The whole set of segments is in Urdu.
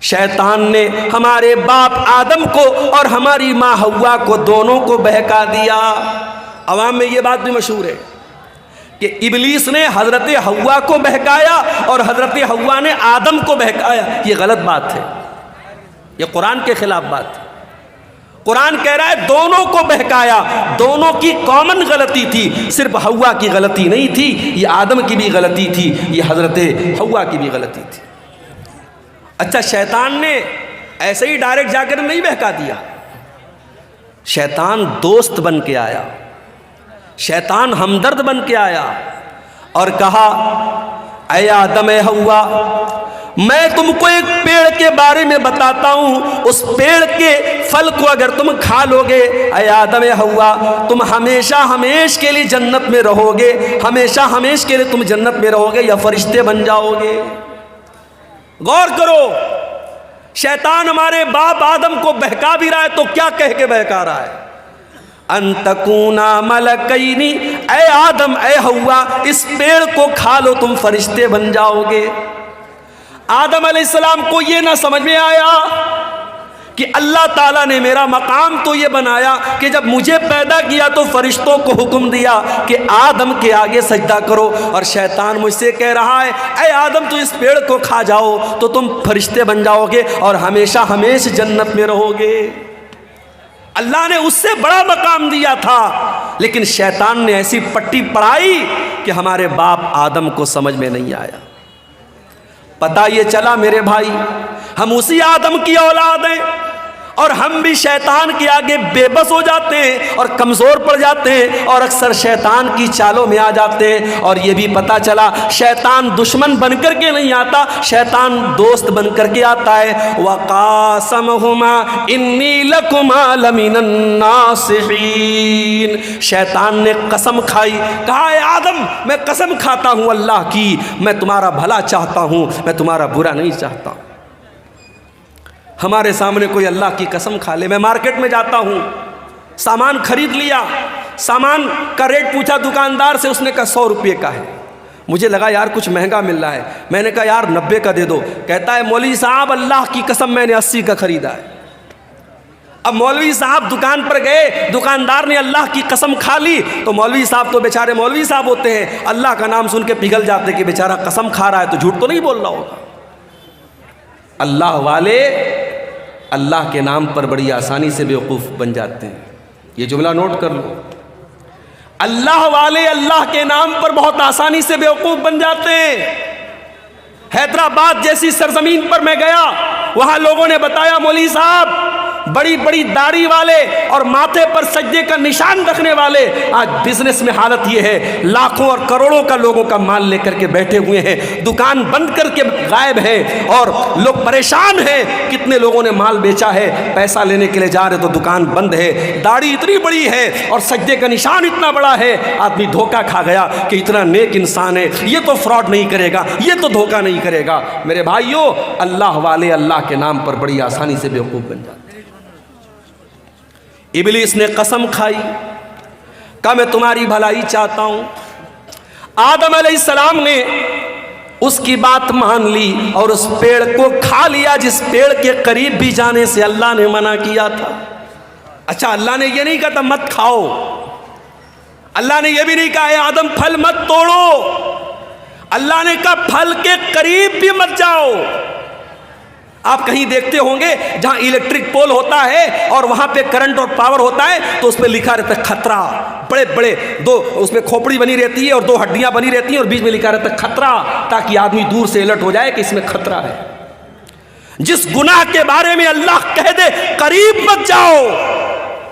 شیطان نے ہمارے باپ آدم کو اور ہماری ماں حوا کو دونوں کو بہکا دیا۔ عوام میں یہ بات بھی مشہور ہے کہ ابلیس نے حضرت حوا کو بہکایا اور حضرت حوا نے آدم کو بہکایا۔ یہ غلط بات ہے، یہ قرآن کے خلاف بات ہے۔ قرآن کہہ رہا ہے دونوں کو بہکایا، دونوں کی کامن غلطی تھی، صرف حوا کی غلطی نہیں تھی، یہ آدم کی بھی غلطی تھی، یہ حضرت حوا کی بھی غلطی تھی۔ اچھا، شیطان نے ایسے ہی ڈائریکٹ جا کر نہیں بہکا دیا، شیطان دوست بن کے آیا، شیطان ہمدرد بن کے آیا اور کہا اے آدم اے حوا، میں تم کو ایک پیڑ کے بارے میں بتاتا ہوں، اس پیڑ کے پھل کو اگر تم کھا لو گے اے آدم اے حوا، تم ہمیشہ ہمیش کے لیے جنت میں رہو گے، ہمیشہ ہمیش کے لیے تم جنت میں رہو گے یا فرشتے بن جاؤ گے۔ غور کرو، شیطان ہمارے باپ آدم کو بہکا بھی رہا ہے تو کیا کہہ کے بہکا رہا ہے؟ ان تکونا ملکین، اے آدم اے حوا، اس پیڑ کو کھا لو تم فرشتے بن جاؤ گے۔ آدم علیہ السلام کو یہ نہ سمجھ میں آیا کہ اللہ تعالیٰ نے میرا مقام تو یہ بنایا کہ جب مجھے پیدا کیا تو فرشتوں کو حکم دیا کہ آدم کے آگے سجدہ کرو، اور شیطان مجھ سے کہہ رہا ہے اے آدم تو اس پیڑ کو کھا جاؤ تو تم فرشتے بن جاؤ گے اور ہمیشہ ہمیش جنت میں رہو گے۔ اللہ نے اس سے بڑا مقام دیا تھا، لیکن شیطان نے ایسی پٹی پڑھائی کہ ہمارے باپ آدم کو سمجھ میں نہیں آیا۔ پتہ یہ چلا میرے بھائی، ہم اسی آدم کی اولاد ہیں اور ہم بھی شیطان کے آگے بے بس ہو جاتے ہیں اور کمزور پڑ جاتے ہیں اور اکثر شیطان کی چالوں میں آ جاتے ہیں۔ اور یہ بھی پتہ چلا شیطان دشمن بن کر کے نہیں آتا، شیطان دوست بن کر کے آتا ہے۔ وَقَاسَمَهُمَا إِنِّي لَكُمَا لَمِنَ النَّاصِحِينَ، شیطان نے قسم کھائی، کہا اے آدم میں قسم کھاتا ہوں اللہ کی، میں تمہارا بھلا چاہتا ہوں، میں تمہارا برا نہیں چاہتا۔ ہمارے سامنے کوئی اللہ کی قسم کھا لے، میں مارکیٹ میں جاتا ہوں، سامان خرید لیا، سامان کا ریٹ پوچھا دکاندار سے، اس نے کہا 100 روپے کا ہے، مجھے لگا یار کچھ مہنگا مل رہا ہے، میں نے کہا یار 90 کا دے دو، کہتا ہے مولوی صاحب اللہ کی قسم میں نے 80 کا خریدا ہے۔ اب مولوی صاحب دکان پر گئے، دکاندار نے اللہ کی قسم کھا لی تو مولوی صاحب تو بیچارے مولوی صاحب ہوتے ہیں، اللہ کا نام سن کے پگھل جاتے کہ بیچارہ قسم کھا رہا ہے تو جھوٹ تو نہیں بول رہا ہوگا۔ اللہ والے اللہ کے نام پر بڑی آسانی سے بیوقوف بن جاتے ہیں، یہ جملہ نوٹ کر لو، اللہ والے اللہ کے نام پر بہت آسانی سے بیوقوف بن جاتے ہیں۔ حیدرآباد جیسی سرزمین پر میں گیا، وہاں لوگوں نے بتایا مولوی صاحب بڑی بڑی داڑھی والے اور ماتھے پر سجدے کا نشان رکھنے والے آج بزنس میں حالت یہ ہے، لاکھوں اور کروڑوں کا لوگوں کا مال لے کر کے بیٹھے ہوئے ہیں، دکان بند کر کے غائب ہیں اور لوگ پریشان ہیں، کتنے لوگوں نے مال بیچا ہے، پیسہ لینے کے لیے جا رہے تو دکان بند ہے، داڑھی اتنی بڑی ہے اور سجدے کا نشان اتنا بڑا ہے، آدمی دھوکہ کھا گیا کہ اتنا نیک انسان ہے، یہ تو فراڈ نہیں کرے گا، یہ تو دھوکہ نہیں کرے گا۔ میرے بھائیوں، اللہ والے اللہ کے نام پر بڑی آسانی سے بیوقوف بن جاتے ہیں۔ ابلیس نے قسم کھائی، کہا میں تمہاری بھلائی چاہتا ہوں۔ آدم علیہ السلام نے اس کی بات مان لی اور اس پیڑ کو کھا لیا جس پیڑ کے قریب بھی جانے سے اللہ نے منع کیا تھا۔ اچھا، اللہ نے یہ نہیں کہا تھا مت کھاؤ، اللہ نے یہ بھی نہیں کہا اے آدم پھل مت توڑو، اللہ نے کہا پھل کے قریب بھی مت جاؤ۔ آپ کہیں دیکھتے ہوں گے جہاں الیکٹرک پول ہوتا ہے اور وہاں پہ کرنٹ اور پاور ہوتا ہے تو اس پہ لکھا رہتا ہے خطرہ، بڑے بڑے دو اس میں کھوپڑی بنی رہتی ہے اور 2 ہڈیاں بنی رہتی ہیں اور بیچ میں لکھا رہتا ہے خطرہ، تاکہ آدمی دور سے الرٹ ہو جائے کہ اس میں خطرہ ہے۔ جس گناہ کے بارے میں اللہ کہہ دے قریب مت جاؤ،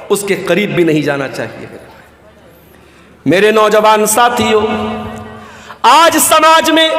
اس کے قریب بھی نہیں جانا چاہیے۔ میرے نوجوان ساتھیوں، آج سماج میں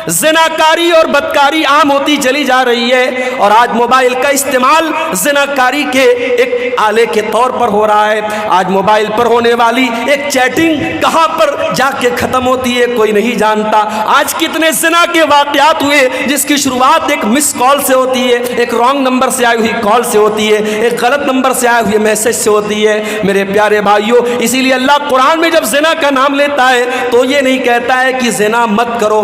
زناکاری اور بدکاری عام ہوتی چلی جا رہی ہے اور آج موبائل کا استعمال زناکاری کے ایک آلے کے طور پر ہو رہا ہے۔ آج موبائل پر ہونے والی ایک چیٹنگ کہاں پر جا کے ختم ہوتی ہے کوئی نہیں جانتا۔ آج کتنے زنا کے واقعات ہوئے جس کی شروعات ایک مس کال سے ہوتی ہے، ایک رانگ نمبر سے آئی ہوئی کال سے ہوتی ہے، ایک غلط نمبر سے آئے ہوئے میسج سے ہوتی ہے۔ میرے پیارے بھائیوں، اسی لیے اللہ قرآن میں جب زنا کا نام لیتا ہے تو یہ نہیں کہتا ہے کہ زنا مت کرو،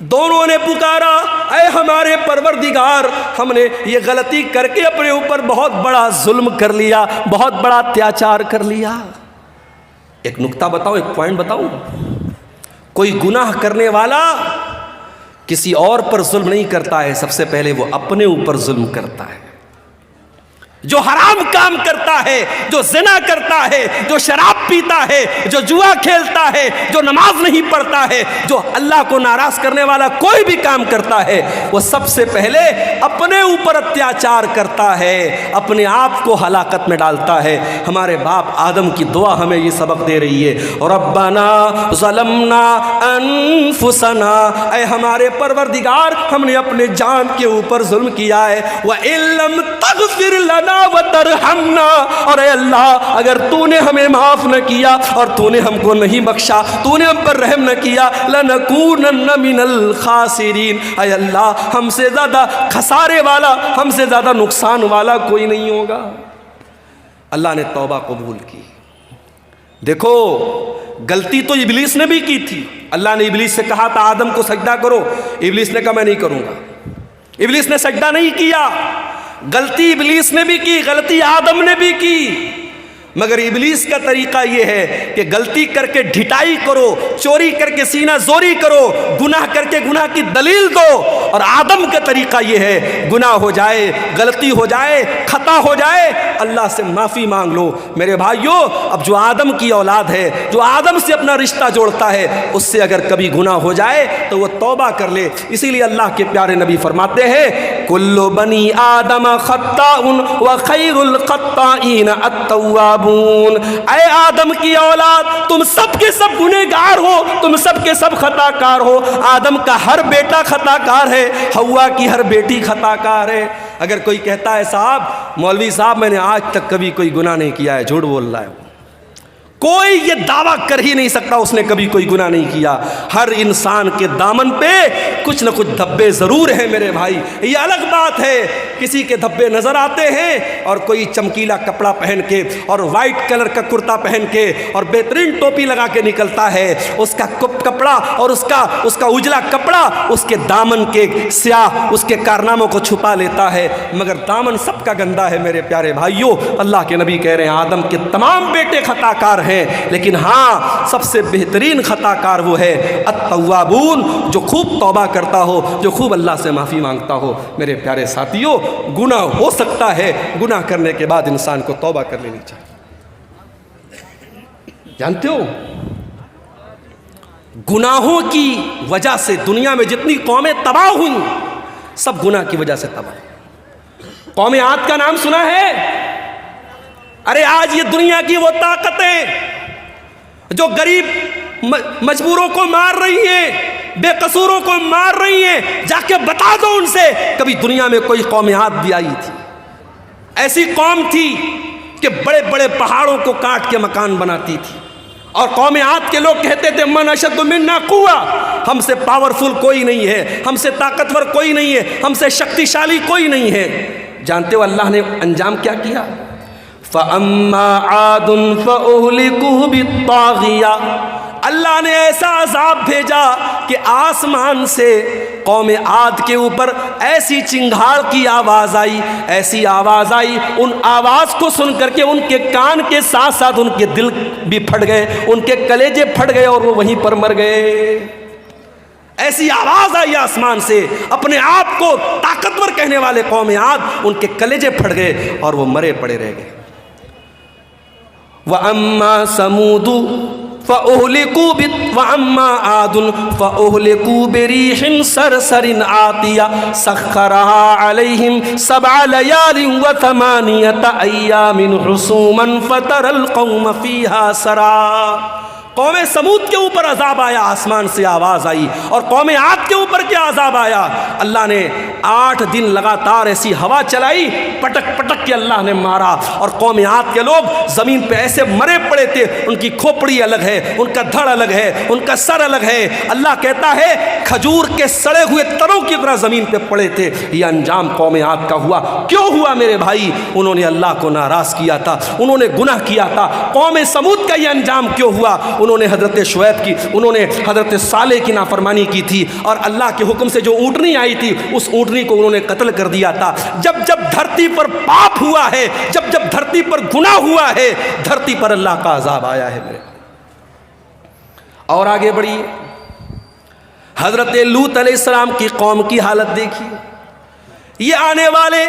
دونوں نے پکارا اے ہمارے پروردگار، ہم نے یہ غلطی کر کے اپنے اوپر بہت بڑا ظلم کر لیا، بہت بڑا اتیاچار کر لیا۔ ایک نکتہ بتاؤں، ایک پوائنٹ بتاؤں، کوئی گناہ کرنے والا کسی اور پر ظلم نہیں کرتا ہے، سب سے پہلے وہ اپنے اوپر ظلم کرتا ہے۔ جو حرام کام کرتا ہے، جو زنا کرتا ہے، جو شراب پیتا ہے، جو جوا کھیلتا ہے، جو نماز نہیں پڑھتا ہے، جو اللہ کو ناراض کرنے والا کوئی بھی کام کرتا ہے، وہ سب سے پہلے اپنے اوپر اتیاچار کرتا ہے، اپنے آپ کو ہلاکت میں ڈالتا ہے۔ ہمارے باپ آدم کی دعا ہمیں یہ سبق دے رہی ہے، ربنا ظلمنا انفسنا، اے ہمارے پروردگار ہم نے اپنے جان کے اوپر ظلم کیا ہے، وَإِن لَّمْ تَغْفِرْ لَنَا وَتَرْحَمْنَا، اور اے اللہ اگر تو نے ہمیں معاف نہ کیا اور تو نے ہم کو نہیں بخشا، تو نے ہم پر رحم نہ کیا، لَنَكُونَنَّ مِنَ الْخَاسِرِينَ، اے اللہ ہم سے زیادہ خسارے والا، ہم سے زیادہ نقصان والا کوئی نہیں ہوگا۔ اللہ نے توبہ قبول کی۔ دیکھو غلطی تو ابلیس نے بھی کی تھی، اللہ نے ابلیس سے کہا تھا آدم کو سجدہ کرو، ابلیس نے کہا میں نہیں کروں گا، ابلیس نے سجدہ نہیں کیا۔ غلطی ابلیس نے بھی کی، غلطی آدم نے بھی کی، مگر ابلیس کا طریقہ یہ ہے کہ غلطی کر کے ڈھٹائی کرو، چوری کر کے سینہ زوری کرو، گناہ کر کے گناہ کی دلیل دو، اور آدم کا طریقہ یہ ہے گناہ ہو جائے، غلطی ہو جائے، خطا ہو جائے، اللہ سے معافی مانگ لو۔ میرے بھائیو، اب جو آدم کی اولاد ہے، جو آدم سے اپنا رشتہ جوڑتا ہے، اس سے اگر کبھی گناہ ہو جائے تو وہ توبہ کر لے۔ اسی لیے اللہ کے پیارے نبی فرماتے ہیں کل بنی آدم خطاء وخیر الخطائین التوابون، اے آدم کی اولاد تم سب کے سب گنہگار ہو، تم سب کے سب خطا کار ہو۔ آدم کا ہر بیٹا خطا کار ہے، حوا کی ہر بیٹی خطا کار ہے۔ اگر کوئی کہتا ہے صاحب مولوی صاحب میں نے آج تک کبھی کوئی گناہ نہیں کیا ہے، جھوٹ بول رہا ہے، کوئی یہ دعویٰ کر ہی نہیں سکتا اس نے کبھی کوئی گناہ نہیں کیا۔ ہر انسان کے دامن پہ کچھ نہ کچھ دھبے ضرور ہیں میرے بھائی، یہ الگ بات ہے کسی کے دھبے نظر آتے ہیں اور کوئی چمکیلا کپڑا پہن کے اور وائٹ کلر کا کرتا پہن کے اور بہترین ٹوپی لگا کے نکلتا ہے، اس کا کپڑا اور اس کا اجلا کپڑا اس کے دامن کے سیاہ اس کے کارناموں کو چھپا لیتا ہے، مگر دامن سب کا گندا ہے میرے پیارے بھائیوں۔ اللہ کے نبی کہہ رہے ہیں آدم کے تمام بیٹے خطا کار ہیں، لیکن ہاں سب سے بہترین خطا کار وہ ہے التوابون، جو خوب توبہ کرتا ہو، جو خوب اللہ سے معافی مانگتا ہو۔ میرے پیارے ساتھیوں، گناہ ہو سکتا ہے، گناہ کرنے کے بعد انسان کو توبہ کر لینی چاہیے۔ جانتے ہو گناہوں کی وجہ سے دنیا میں جتنی قومیں تباہ ہوئیں سب گناہ کی وجہ سے تباہ۔ قوم عاد کا نام سنا ہے؟ ارے آج یہ دنیا کی وہ طاقتیں جو غریب مجبوروں کو مار رہی ہیں، بے قصوروں کو مار رہی ہیں، جا کے بتا دو ان سے کبھی دنیا میں کوئی قوم عاد بھی آئی تھی؟ ایسی قوم تھی کہ بڑے بڑے پہاڑوں کو کاٹ کے مکان بناتی تھی، اور قوم عاد کے لوگ کہتے تھے من اشد منا قوہ، ہم سے پاورفل کوئی نہیں ہے، ہم سے طاقتور کوئی نہیں ہے، ہم سے شکتیشالی کوئی نہیں ہے۔ جانتے ہو اللہ نے انجام کیا کیا؟ فَأَمَّا عَادٌ فَأُهْلِكُوا بِالطَّاغِيَةِ، اللہ نے ایسا عذاب بھیجا کہ آسمان سے قوم عاد کے اوپر ایسی چنگھاڑ کی آواز آئی، ایسی آواز آئی، ان آواز کو سن کر کے ان کے کان کے ساتھ ساتھ ان کے دل بھی پھٹ گئے، ان کے کلیجے پھٹ گئے اور وہ وہیں پر مر گئے۔ ایسی آواز آئی آسمان سے، اپنے آپ کو طاقتور کہنے والے قوم عاد، ان کے کلیجے پھٹ گئے اور وہ مرے پڑے رہ گئے۔ وَأَمَّا سَمُودُ وَأَمَّا عَادٌ فَأُهْلِكُوا بِرِيحٍ صَرْصَرٍ عَاتِيَةٍ سَخَّرَهَا عَلَيْهِمْ 7 لَيَالٍ و8 أَيَّامٍ حُسُومًا فَتَرَى الْقَوْمَ فِيهَا سَرَعًا۔ قوم سمود کے اوپر عذاب آیا، آسمان سے آواز آئی، اور قوم عاد کے اوپر کیا عذاب آیا؟ اللہ نے 8 دن لگاتار ایسی ہوا چلائی، پٹک پٹک کے اللہ نے مارا، اور قوم عاد کے لوگ زمین پہ ایسے مرے پڑے تھے، ان کی کھوپڑی الگ ہے، ان کا دھڑ الگ ہے، ان کا سر الگ ہے۔ اللہ کہتا ہے کھجور کے سڑے ہوئے تنوں کی طرح زمین پہ پڑے تھے۔ یہ انجام قوم عاد کا ہوا۔ کیوں ہوا میرے بھائی؟ انہوں نے اللہ کو ناراض کیا تھا، انہوں نے گناہ کیا تھا۔ قوم سمود کا یہ انجام کیوں ہوا؟ انہوں نے حضرت شعیب کی، انہوں نے حضرت صالح کی نافرمانی کی تھی، اور اللہ کے حکم سے جو اونٹنی آئی تھی اس اونٹنی کو انہوں نے قتل کر دیا تھا۔ جب جب دھرتی پر پاپ ہوا ہے، جب جب دھرتی پر گناہ ہوا ہے، دھرتی پر اللہ کا عذاب آیا ہے میرے۔ اور آگے بڑھیے، حضرت لوط علیہ السلام کی قوم کی حالت دیکھیے، یہ آنے والے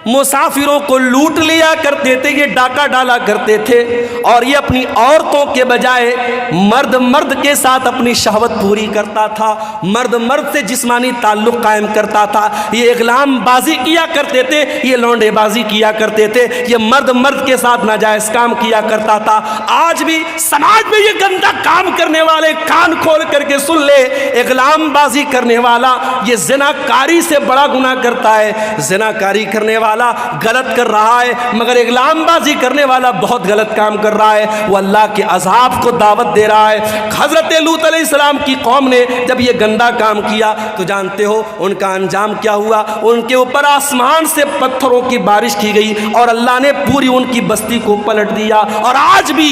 مسافروں کو لوٹ لیا کرتے تھے، یہ ڈاکہ ڈالا کرتے تھے، اور یہ اپنی عورتوں کے بجائے مرد کے ساتھ اپنی شہوت پوری کرتا تھا، مرد سے جسمانی تعلق قائم کرتا تھا، یہ اغلام بازی کیا کرتے تھے، یہ لونڈے بازی کیا کرتے تھے، یہ مرد کے ساتھ ناجائز کام کیا کرتا تھا۔ آج بھی سماج میں یہ گندا کام کرنے والے کان کھول کر کے سن لے، اغلام بازی کرنے والا یہ زناکاری سے بڑا گناہ کرتا ہے، زناکاری کرنے والا غلط کر رہا ہے، مگر اغلام بازی کرنے والا بہت غلط کام کر رہا ہے، وہ اللہ کے عذاب کو دعوت دے رہا ہے۔ حضرت لوط علیہ السلام کی قوم نے جب یہ گندا کام کیا تو جانتے ہو ان کا انجام کیا ہوا؟ ان کے اوپر آسمان سے پتھروں کی بارش کی گئی اور اللہ نے پوری ان کی بستی کو پلٹ دیا۔ اور آج بھی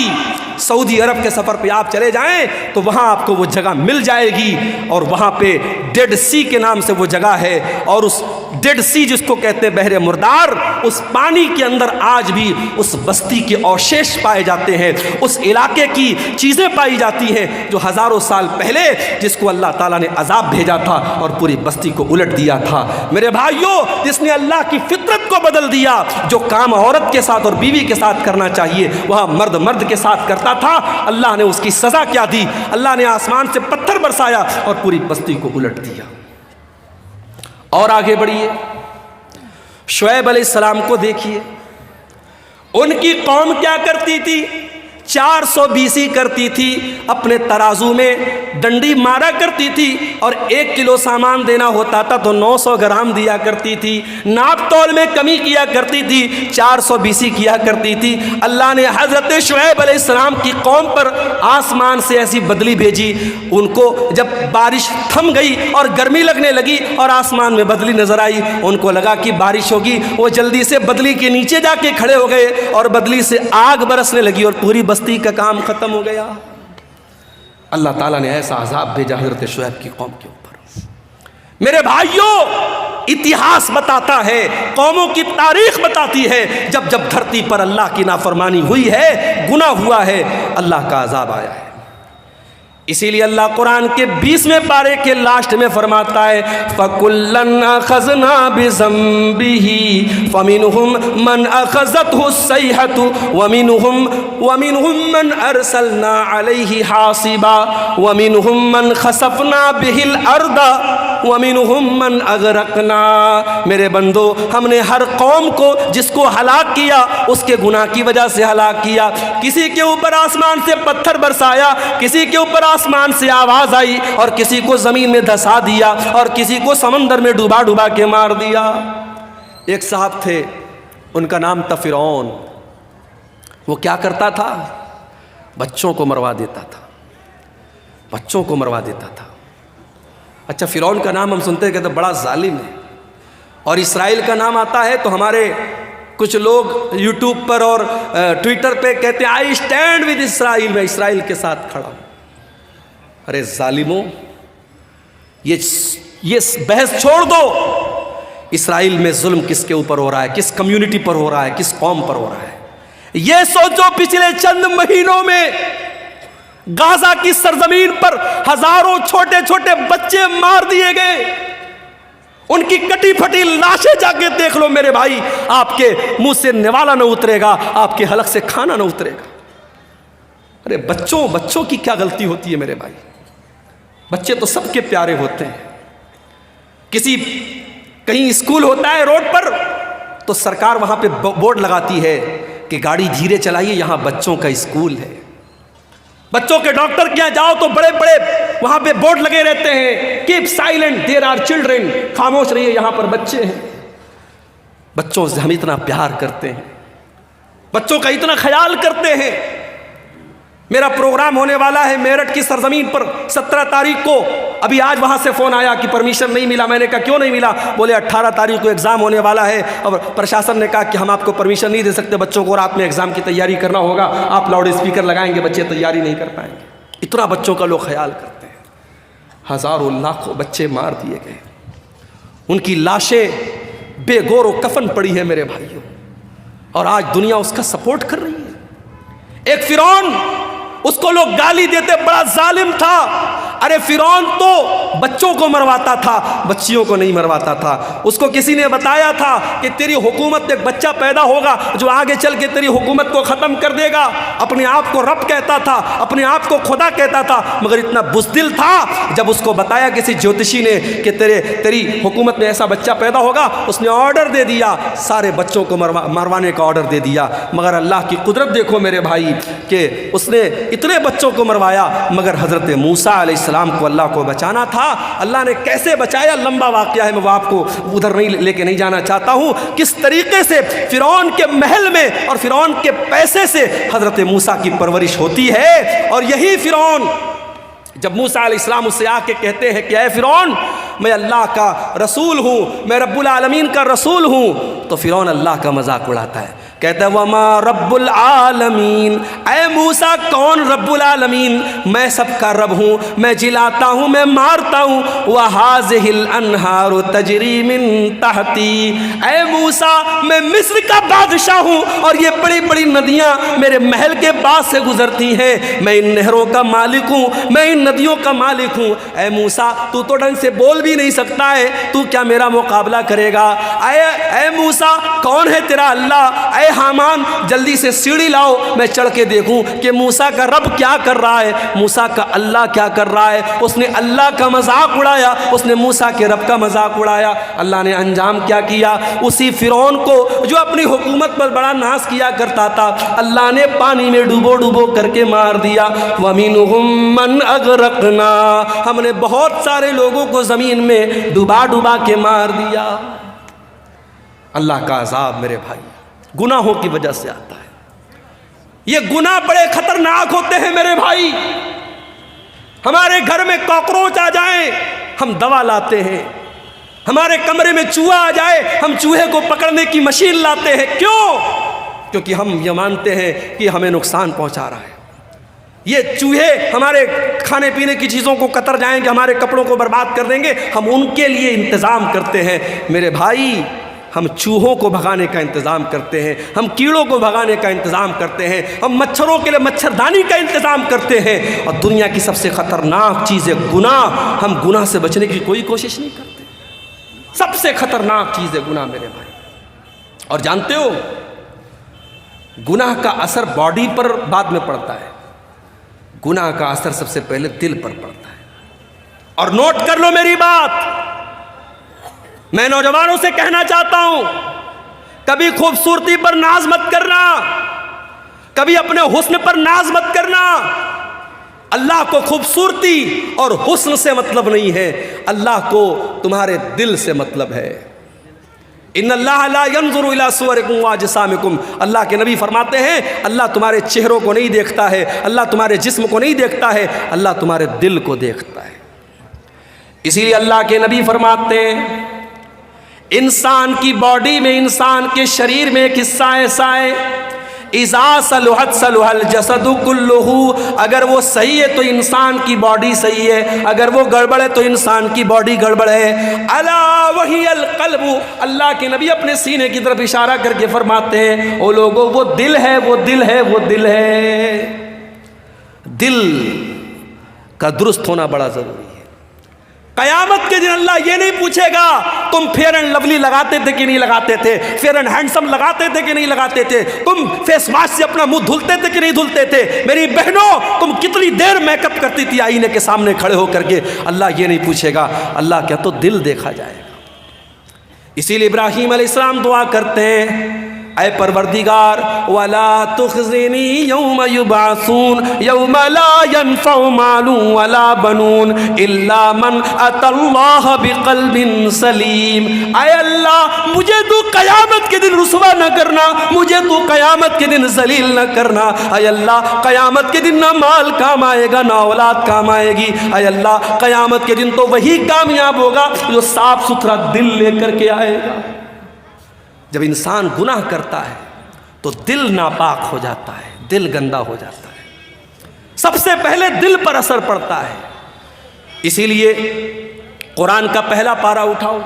سعودی عرب کے سفر پہ آپ چلے جائیں تو وہاں آپ کو وہ جگہ مل جائے گی، اور وہاں پہ ڈیڈ سی کے نام سے وہ جگہ ہے، اور اس ڈیڈ سی جس کو کہتے ہیں بحر مردار، اس پانی کے اندر آج بھی اس بستی کے اوشیش پائے جاتے ہیں، اس علاقے کی چیزیں پائی جاتی ہیں جو ہزاروں سال پہلے جس کو اللہ تعالیٰ نے عذاب بھیجا تھا اور پوری بستی کو الٹ دیا تھا۔ میرے بھائیوں، جس نے اللہ کی فطرت کو بدل دیا، جو کام عورت کے ساتھ اور بیوی کے ساتھ کرنا چاہیے وہاں مرد کے ساتھ کرتا تھا، اللہ نے اس کی سزا کیا دی؟ اللہ نے آسمان سے پتھر برسایا اور پوری بستی کو الٹ دیا۔ اور آگے بڑھیے، شعیب علیہ السلام کو دیکھیے، ان کی قوم کیا کرتی تھی؟ 420 کرتی تھی، اپنے ترازو میں ڈنڈی مارا کرتی تھی، اور 1 کلو سامان دینا ہوتا تھا تو 900 گرام دیا کرتی تھی، ناپ تول میں کمی کیا کرتی تھی، 420 کیا کرتی تھی۔ اللہ نے حضرت شعیب علیہ السلام کی قوم پر آسمان سے ایسی بدلی بھیجی، ان کو جب بارش تھم گئی اور گرمی لگنے لگی اور آسمان میں بدلی نظر آئی، ان کو لگا کہ بارش ہوگی، وہ جلدی سے بدلی کے نیچے جا کے کھڑے ہو گئے اور بدلی سے آگ برسنے لگی اور پوری بستی کا کام ختم ہو گیا۔ اللہ تعالیٰ نے ایسا عذاب بھیجا حضرت شعیب کی قوم کے اوپر۔ میرے بھائیوں، اتہاس بتاتا ہے، قوموں کی تاریخ بتاتی ہے، جب جب دھرتی پر اللہ کی نافرمانی ہوئی ہے، گناہ ہوا ہے، اللہ کا عذاب آیا ہے۔ اسی لیے اللہ قرآن کے 20ویں پارے کے لاسٹ میں فرماتا ہے فَكُلًّا أَخَذْنَا بِذَنبِهِ فَمِنْهُمْ مَنْ أَخَذَتْهُ الصَّيْحَةُ وَمِنْهُمْ مَنْ أَرْسَلْنَا عَلَيْهِ حَاصِبًا وَمِنْهُمْ مَنْ خَسَفْنَا بِهِ الْأَرْضَ وَمِنْهُمْ مَنْ أَغْرَقْنَا۔ میرے بندو، ہم نے ہر قوم کو جس کو ہلاک کیا اس کے گناہ کی وجہ سے ہلاک کیا، کسی کے اوپر آسمان سے پتھر برسایا، کسی کے اوپر آسمان سے آواز آئی اور کسی کو زمین میں دھسا دیا اور کسی کو سمندر میں ڈوبا کے مار دیا۔ ایک صاحب تھے، ان کا نام تھا فرعون۔ وہ کیا کرتا تھا؟ بچوں کو مروا دیتا تھا، بچوں کو مروا دیتا تھا۔ اچھا، فرعون کا نام ہم سنتے ہیں کہ بڑا ظالم ہے، اور اسرائیل کا نام آتا ہے تو ہمارے کچھ لوگ یوٹیوب پر اور ٹویٹر پہ کہتے ہیں آئی اسٹینڈ ود اسرائیل، میں اسرائیل کے ساتھ کھڑا ہوں۔ ارے ظالموں، یہ بحث چھوڑ دو، اسرائیل میں ظلم کس کے اوپر ہو رہا ہے، کس کمیونٹی پر ہو رہا ہے، کس قوم پر ہو رہا ہے؟ یہ سوچو، پچھلے چند مہینوں میں غازہ کی سرزمین پر ہزاروں چھوٹے چھوٹے بچے مار دیے گئے، ان کی کٹی پھٹی لاشیں جا کے دیکھ لو میرے بھائی، آپ کے منہ سے نوالا نہ اترے گا، آپ کے حلق سے کھانا نہ اترے گا۔ ارے بچوں کی کیا غلطی ہوتی ہے میرے بھائی؟ بچے تو سب کے پیارے ہوتے ہیں۔ کہیں اسکول ہوتا ہے روڈ پر تو سرکار وہاں پہ بورڈ لگاتی ہے کہ گاڑی دھیرے چلائیے، یہاں بچوں کا اسکول ہے۔ بچوں کے ڈاکٹر کے یہاں جاؤ تو بڑے بڑے وہاں پہ بورڈ لگے رہتے ہیں، keep silent there are children, خاموش رہیے یہاں پر بچے ہیں۔ بچوں سے ہم اتنا پیار کرتے ہیں، بچوں کا اتنا خیال کرتے ہیں۔ میرا پروگرام ہونے والا ہے میرٹھ کی سرزمین پر 17 تاریخ کو، ابھی آج وہاں سے فون آیا کہ پرمیشن نہیں ملا۔ میں نے کہا کیوں نہیں ملا؟ بولے 18 تاریخ کو ایگزام ہونے والا ہے اور پرشاسن نے کہا کہ ہم آپ کو پرمیشن نہیں دے سکتے، بچوں کو رات میں ایگزام کی تیاری کرنا ہوگا، آپ لاؤڈ اسپیکر لگائیں گے، بچے تیاری نہیں کر پائیں گے۔ اتنا بچوں کا لوگ خیال کرتے ہیں. ہزاروں لاکھوں بچے مار دیے گئے, ان کی لاشیں بے گور و کفن پڑی ہے میرے بھائیوں, اور آج دنیا اس کا سپورٹ کر رہی ہے. ایک فرعون, اس کو لوگ گالی دیتے بڑا ظالم تھا. ارے فرعون تو بچوں کو مرواتا تھا, بچیوں کو نہیں مرواتا تھا. اس کو کسی نے بتایا تھا کہ تیری حکومت میں ایک بچہ پیدا ہوگا جو آگے چل کے تیری حکومت کو ختم کر دے گا. اپنے آپ کو رب کہتا تھا, اپنے آپ کو خدا کہتا تھا, مگر اتنا بزدل تھا. جب اس کو بتایا کسی جوتشی نے کہ تیری حکومت میں ایسا بچہ پیدا ہوگا, اس نے آرڈر دے دیا, سارے بچوں کو مروانے کا آرڈر دے دیا. مگر اللہ کی قدرت دیکھو میرے بھائی کہ اس نے اتنے بچوں کو مروایا, مگر حضرت موسیٰ علیہ السلام کو اللہ کو بچانا تھا. اللہ نے کیسے بچایا, لمبا واقعہ ہے, میں وہ آپ کو ادھر نہیں لے کے نہیں جانا چاہتا ہوں. کس طریقے سے فرعون کے محل میں اور فرعون کے پیسے سے حضرت موسیٰ کی پرورش ہوتی ہے. اور یہی فرعون جب موسیٰ علیہ السلام اس سے آ کے کہتے ہیں کہ اے فرعون میں اللہ کا رسول ہوں, میں رب العالمین کا رسول ہوں, تو فرعون اللہ کا مذاق اڑاتا ہے, کہتا ہے وما رب العالمین, اے موسیٰ کون رب العالمین, میں سب کا رب ہوں, میں جلاتا ہوں, میں مارتا ہوں. وَهَذِهِ الْأَنْهَارُ تَجْرِي مِن تَحْتِي, اے موسیٰ میں مصر کا بادشاہ ہوں, اور یہ بڑی بڑی ندیاں میرے محل کے پاس سے گزرتی ہیں. میں ان نہروں کا مالک ہوں, میں ان ندیوں کا مالک ہوں. اے موسیٰ تو ڈھنگ سے بول بھی نہیں سکتا ہے, تو کیا میرا مقابلہ کرے گا. اے موسیٰ کون ہے تیرا اللہ. اے حامان جلدی سے سیڑھی لاؤ, میں چڑھ کے دیکھوں کہ موسیٰ کا رب کیا کر رہا ہے, موسیٰ کا اللہ کیا کر رہا ہے. اس نے اللہ کا مذاق اڑایا, اس نے موسیٰ کے رب کا مذاق اڑایا. اللہ نے انجام کیا کیا, اسی فرعون کو جو اپنی حکومت پر بڑا ناز کیا کرتا تھا, اللہ نے پانی میں ڈوبو ڈوبو کر کے مار دیا. وَمِنْهُمْ مَنْ أَغْرَقْنَا, ہم نے بہت سارے لوگوں کو زمین میں ڈوبا ڈوبا کے مار دیا. اللہ کا عذاب میرے بھائی گناہوں کی وجہ سے آتا ہے. یہ گناہ بڑے خطرناک ہوتے ہیں میرے بھائی. ہمارے گھر میں کاکروچ آ جائیں ہم دوا لاتے ہیں, ہمارے کمرے میں چوہا آ جائے ہم چوہے کو پکڑنے کی مشین لاتے ہیں. کیوں؟ کیونکہ ہم یہ مانتے ہیں کہ ہمیں نقصان پہنچا رہا ہے. یہ چوہے ہمارے کھانے پینے کی چیزوں کو کتر جائیں گے, ہمارے کپڑوں کو برباد کر دیں گے, ہم ان کے لیے انتظام کرتے ہیں. میرے بھائی ہم چوہوں کو بھگانے کا انتظام کرتے ہیں, ہم کیڑوں کو بھگانے کا انتظام کرتے ہیں, ہم مچھروں کے لیے مچھردانی کا انتظام کرتے ہیں. اور دنیا کی سب سے خطرناک چیز ہے گناہ. ہم گناہ سے بچنے کی کوئی کوشش نہیں کرتے. سب سے خطرناک چیز ہے گناہ میرے بھائی. اور جانتے ہو گناہ کا اثر باڈی پر بعد میں پڑتا ہے, گناہ کا اثر سب سے پہلے دل پر پڑتا ہے. اور نوٹ کر لو میری بات, میں نوجوانوں سے کہنا چاہتا ہوں کبھی خوبصورتی پر ناز مت کرنا, کبھی اپنے حسن پر ناز مت کرنا. اللہ کو خوبصورتی اور حسن سے مطلب نہیں ہے, اللہ کو تمہارے دل سے مطلب ہے. ان اللہ لا ينظر الى صورکم واجسامکم, اللہ کے نبی فرماتے ہیں اللہ تمہارے چہروں کو نہیں دیکھتا ہے, اللہ تمہارے جسم کو نہیں دیکھتا ہے, اللہ تمہارے دل کو دیکھتا ہے. اسی لیے اللہ کے نبی فرماتے ہیں انسان کی باڈی میں, انسان کے شریر میں ایک حصہ ایسا ہے اذا صلحت صلح الجسد کلہ, اگر وہ صحیح ہے تو انسان کی باڈی صحیح ہے, اگر وہ گڑبڑ ہے تو انسان کی باڈی گڑبڑ ہے. الا وہی القلب, اللہ کے نبی اپنے سینے کی طرف اشارہ کر کے فرماتے ہیں او لوگوں وہ دل ہے, وہ دل ہے, وہ دل ہے. دل کا درست ہونا بڑا ضروری ہے. قیامت کے دن اللہ یہ نہیں پوچھے گا تم فیئر اینڈ لولی لگاتے تھے کہ نہیں لگاتے تھے, فیئر اینڈ ہینڈسم لگاتے تھے کہ نہیں لگاتے تھے, تم فیس واش سے اپنا منہ دھلتے تھے کہ نہیں دھلتے تھے, میری بہنوں تم کتنی دیر میک اپ کرتی تھی آئینے کے سامنے کھڑے ہو کر کے. اللہ یہ نہیں پوچھے گا, اللہ کیا تو دل دیکھا جائے گا. اسی لیے ابراہیم علیہ السلام دعا کرتے ہیں اے پروردگار ولا تخزنی یوم یبعثون یوم لا ينفع مال ولا بنون الا من اتى اللہ بقلب سلیم. اے اللہ مجھے تو قیامت کے دن رسوا نہ کرنا, مجھے تو قیامت کے دن ذلیل نہ کرنا. اے اللہ قیامت کے دن نہ مال کام آئے گا نہ اولاد کام آئے گی. اے اللہ قیامت کے دن تو وہی کامیاب ہوگا جو صاف ستھرا دل لے کر کے آئے گا. جب انسان گناہ کرتا ہے تو دل ناپاک ہو جاتا ہے, دل گندا ہو جاتا ہے. سب سے پہلے دل پر اثر پڑتا ہے. اسی لیے قرآن کا پہلا پارہ اٹھاؤ.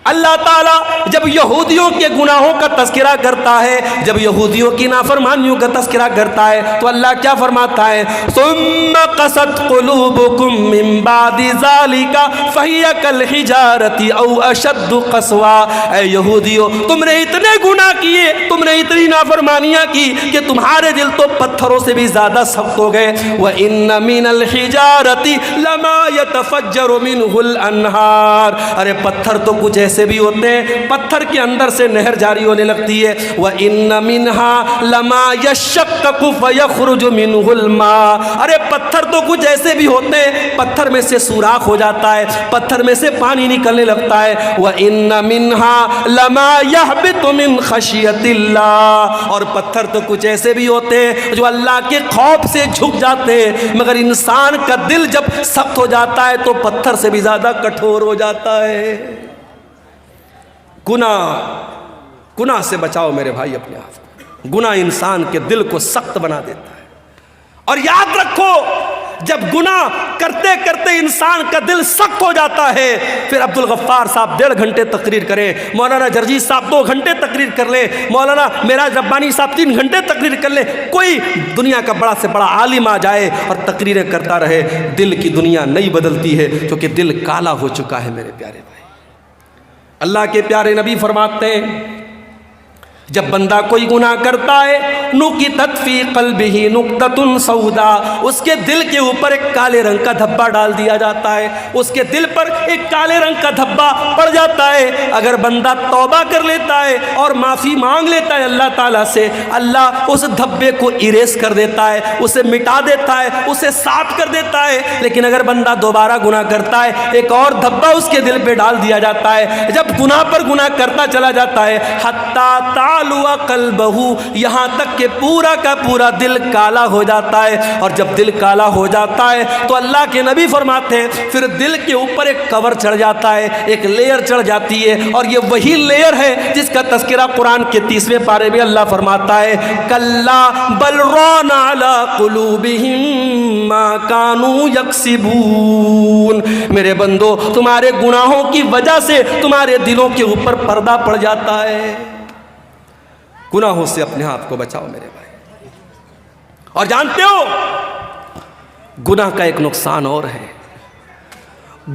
اللہ تعالیٰ جب یہودیوں کے گناہوں کا تذکرہ کرتا ہے، جب یہودیوں کی نافرمانیوں کا تذکرہ کرتا ہے، تو اللہ کیا فرماتا ہے؟ ثم قست قلوبکم من بعد ذالک فہی کالحجارۃ او اشد قسوا. اے یہودیو، تم نے اتنے گناہ کیے، تم نے اتنی نافرمانیاں کی کہ تمہارے دل تو پتھروں سے بھی زیادہ سخت ہو گئے. وَإِنَّ مِنَ الْحِجَارَةِ لَمَا يَتَفَجَّرُ مِنْهُ الْأَنْهَارُ. ارے پتھر تو کچھ ایسے بھی ہوتے ہیں، پتھر کے اندر سے نہر جاری ہونے لگتی ہے. وَإِنَّ مِنْهَا لَمَا يَشَّقَّقُ فَيَخْرُجُ مِنْهُ الْمَاءُ. ارے پتھر تو کچھ ایسے بھی ہوتے ہیں، پتھر میں سے سوراخ ہو جاتا ہے، پتھر میں سے پانی نکلنے لگتا ہے. وَإِنَّ مِنْهَا لَمَا يَهْبِطُ مِنْ خَشْيَةِ اللَّهِ. اور پتھر تو کچھ ایسے بھی ہوتے ہیں جو اللہ کے خوف سے جھک جاتے ہیں، مگر انسان کا دل جب سخت ہو جاتا ہے تو پتھر سے بھی زیادہ کٹھور ہو جاتا ہے. گناہ سے بچاؤ میرے بھائی اپنے آپ کو. گناہ انسان کے دل کو سخت بنا دیتا ہے. اور یاد رکھو، جب گناہ کرتے کرتے انسان کا دل سخت ہو جاتا ہے، پھر عبد الغفار صاحب 1.5 گھنٹے تقریر کریں، مولانا جرجیت صاحب 2 گھنٹے تقریر کر لیں، مولانا معراج ربانی صاحب 3 گھنٹے تقریر کر لیں، کوئی دنیا کا بڑا سے بڑا عالم آ جائے اور تقریریں کرتا رہے، دل کی دنیا نہیں بدلتی ہے، کیونکہ دل کالا ہو چکا ہے میرے پیارے بھائی. اللہ کے پیارے نبی فرماتے ہیں، جب بندہ کوئی گناہ کرتا ہے، نُقِطَتْ فِي قَلْبِهِ نُقْطَةٌ سَوْدَاء، اس کے دل کے اوپر ایک کالے رنگ کا دھبا ڈال دیا جاتا ہے، اس کے دل پر ایک کالے رنگ کا دھبا پڑ جاتا ہے. اگر بندہ توبہ کر لیتا ہے اور معافی مانگ لیتا ہے اللہ تعالیٰ سے، اللہ اس دھبے کو اریز کر دیتا ہے، اسے مٹا دیتا ہے، اسے صاف کر دیتا ہے. لیکن اگر بندہ دوبارہ گناہ کرتا ہے، ایک اور دھبا اس کے دل پہ ڈال دیا جاتا ہے. جب گناہ پر گناہ کرتا چلا جاتا ہے، حتیٰ قلبہ، یہاں تک کہ پورا کا پورا دل کالا ہو جاتا ہے. اور جب دل کالا ہو جاتا ہے تو اللہ کے نبی فرماتے ہیں پھر دل کے اوپر ایک کور چڑھ جاتا ہے، ایک لیئر چڑھ جاتی ہے، اور یہ وہی لیئر ہے جس کا تذکرہ قرآن کے 30ویں پارے میں اللہ فرماتا ہے، کلا بل ران علی قلوبہم ما کانوا یکسبون. میرے بندو، تمہارے گناہوں کی وجہ سے تمہارے دلوں کے اوپر پردہ پڑ جاتا ہے. گناہوں سے اپنے آپ کو بچاؤ میرے بھائی. اور جانتے ہو، گناہ کا ایک نقصان اور ہے.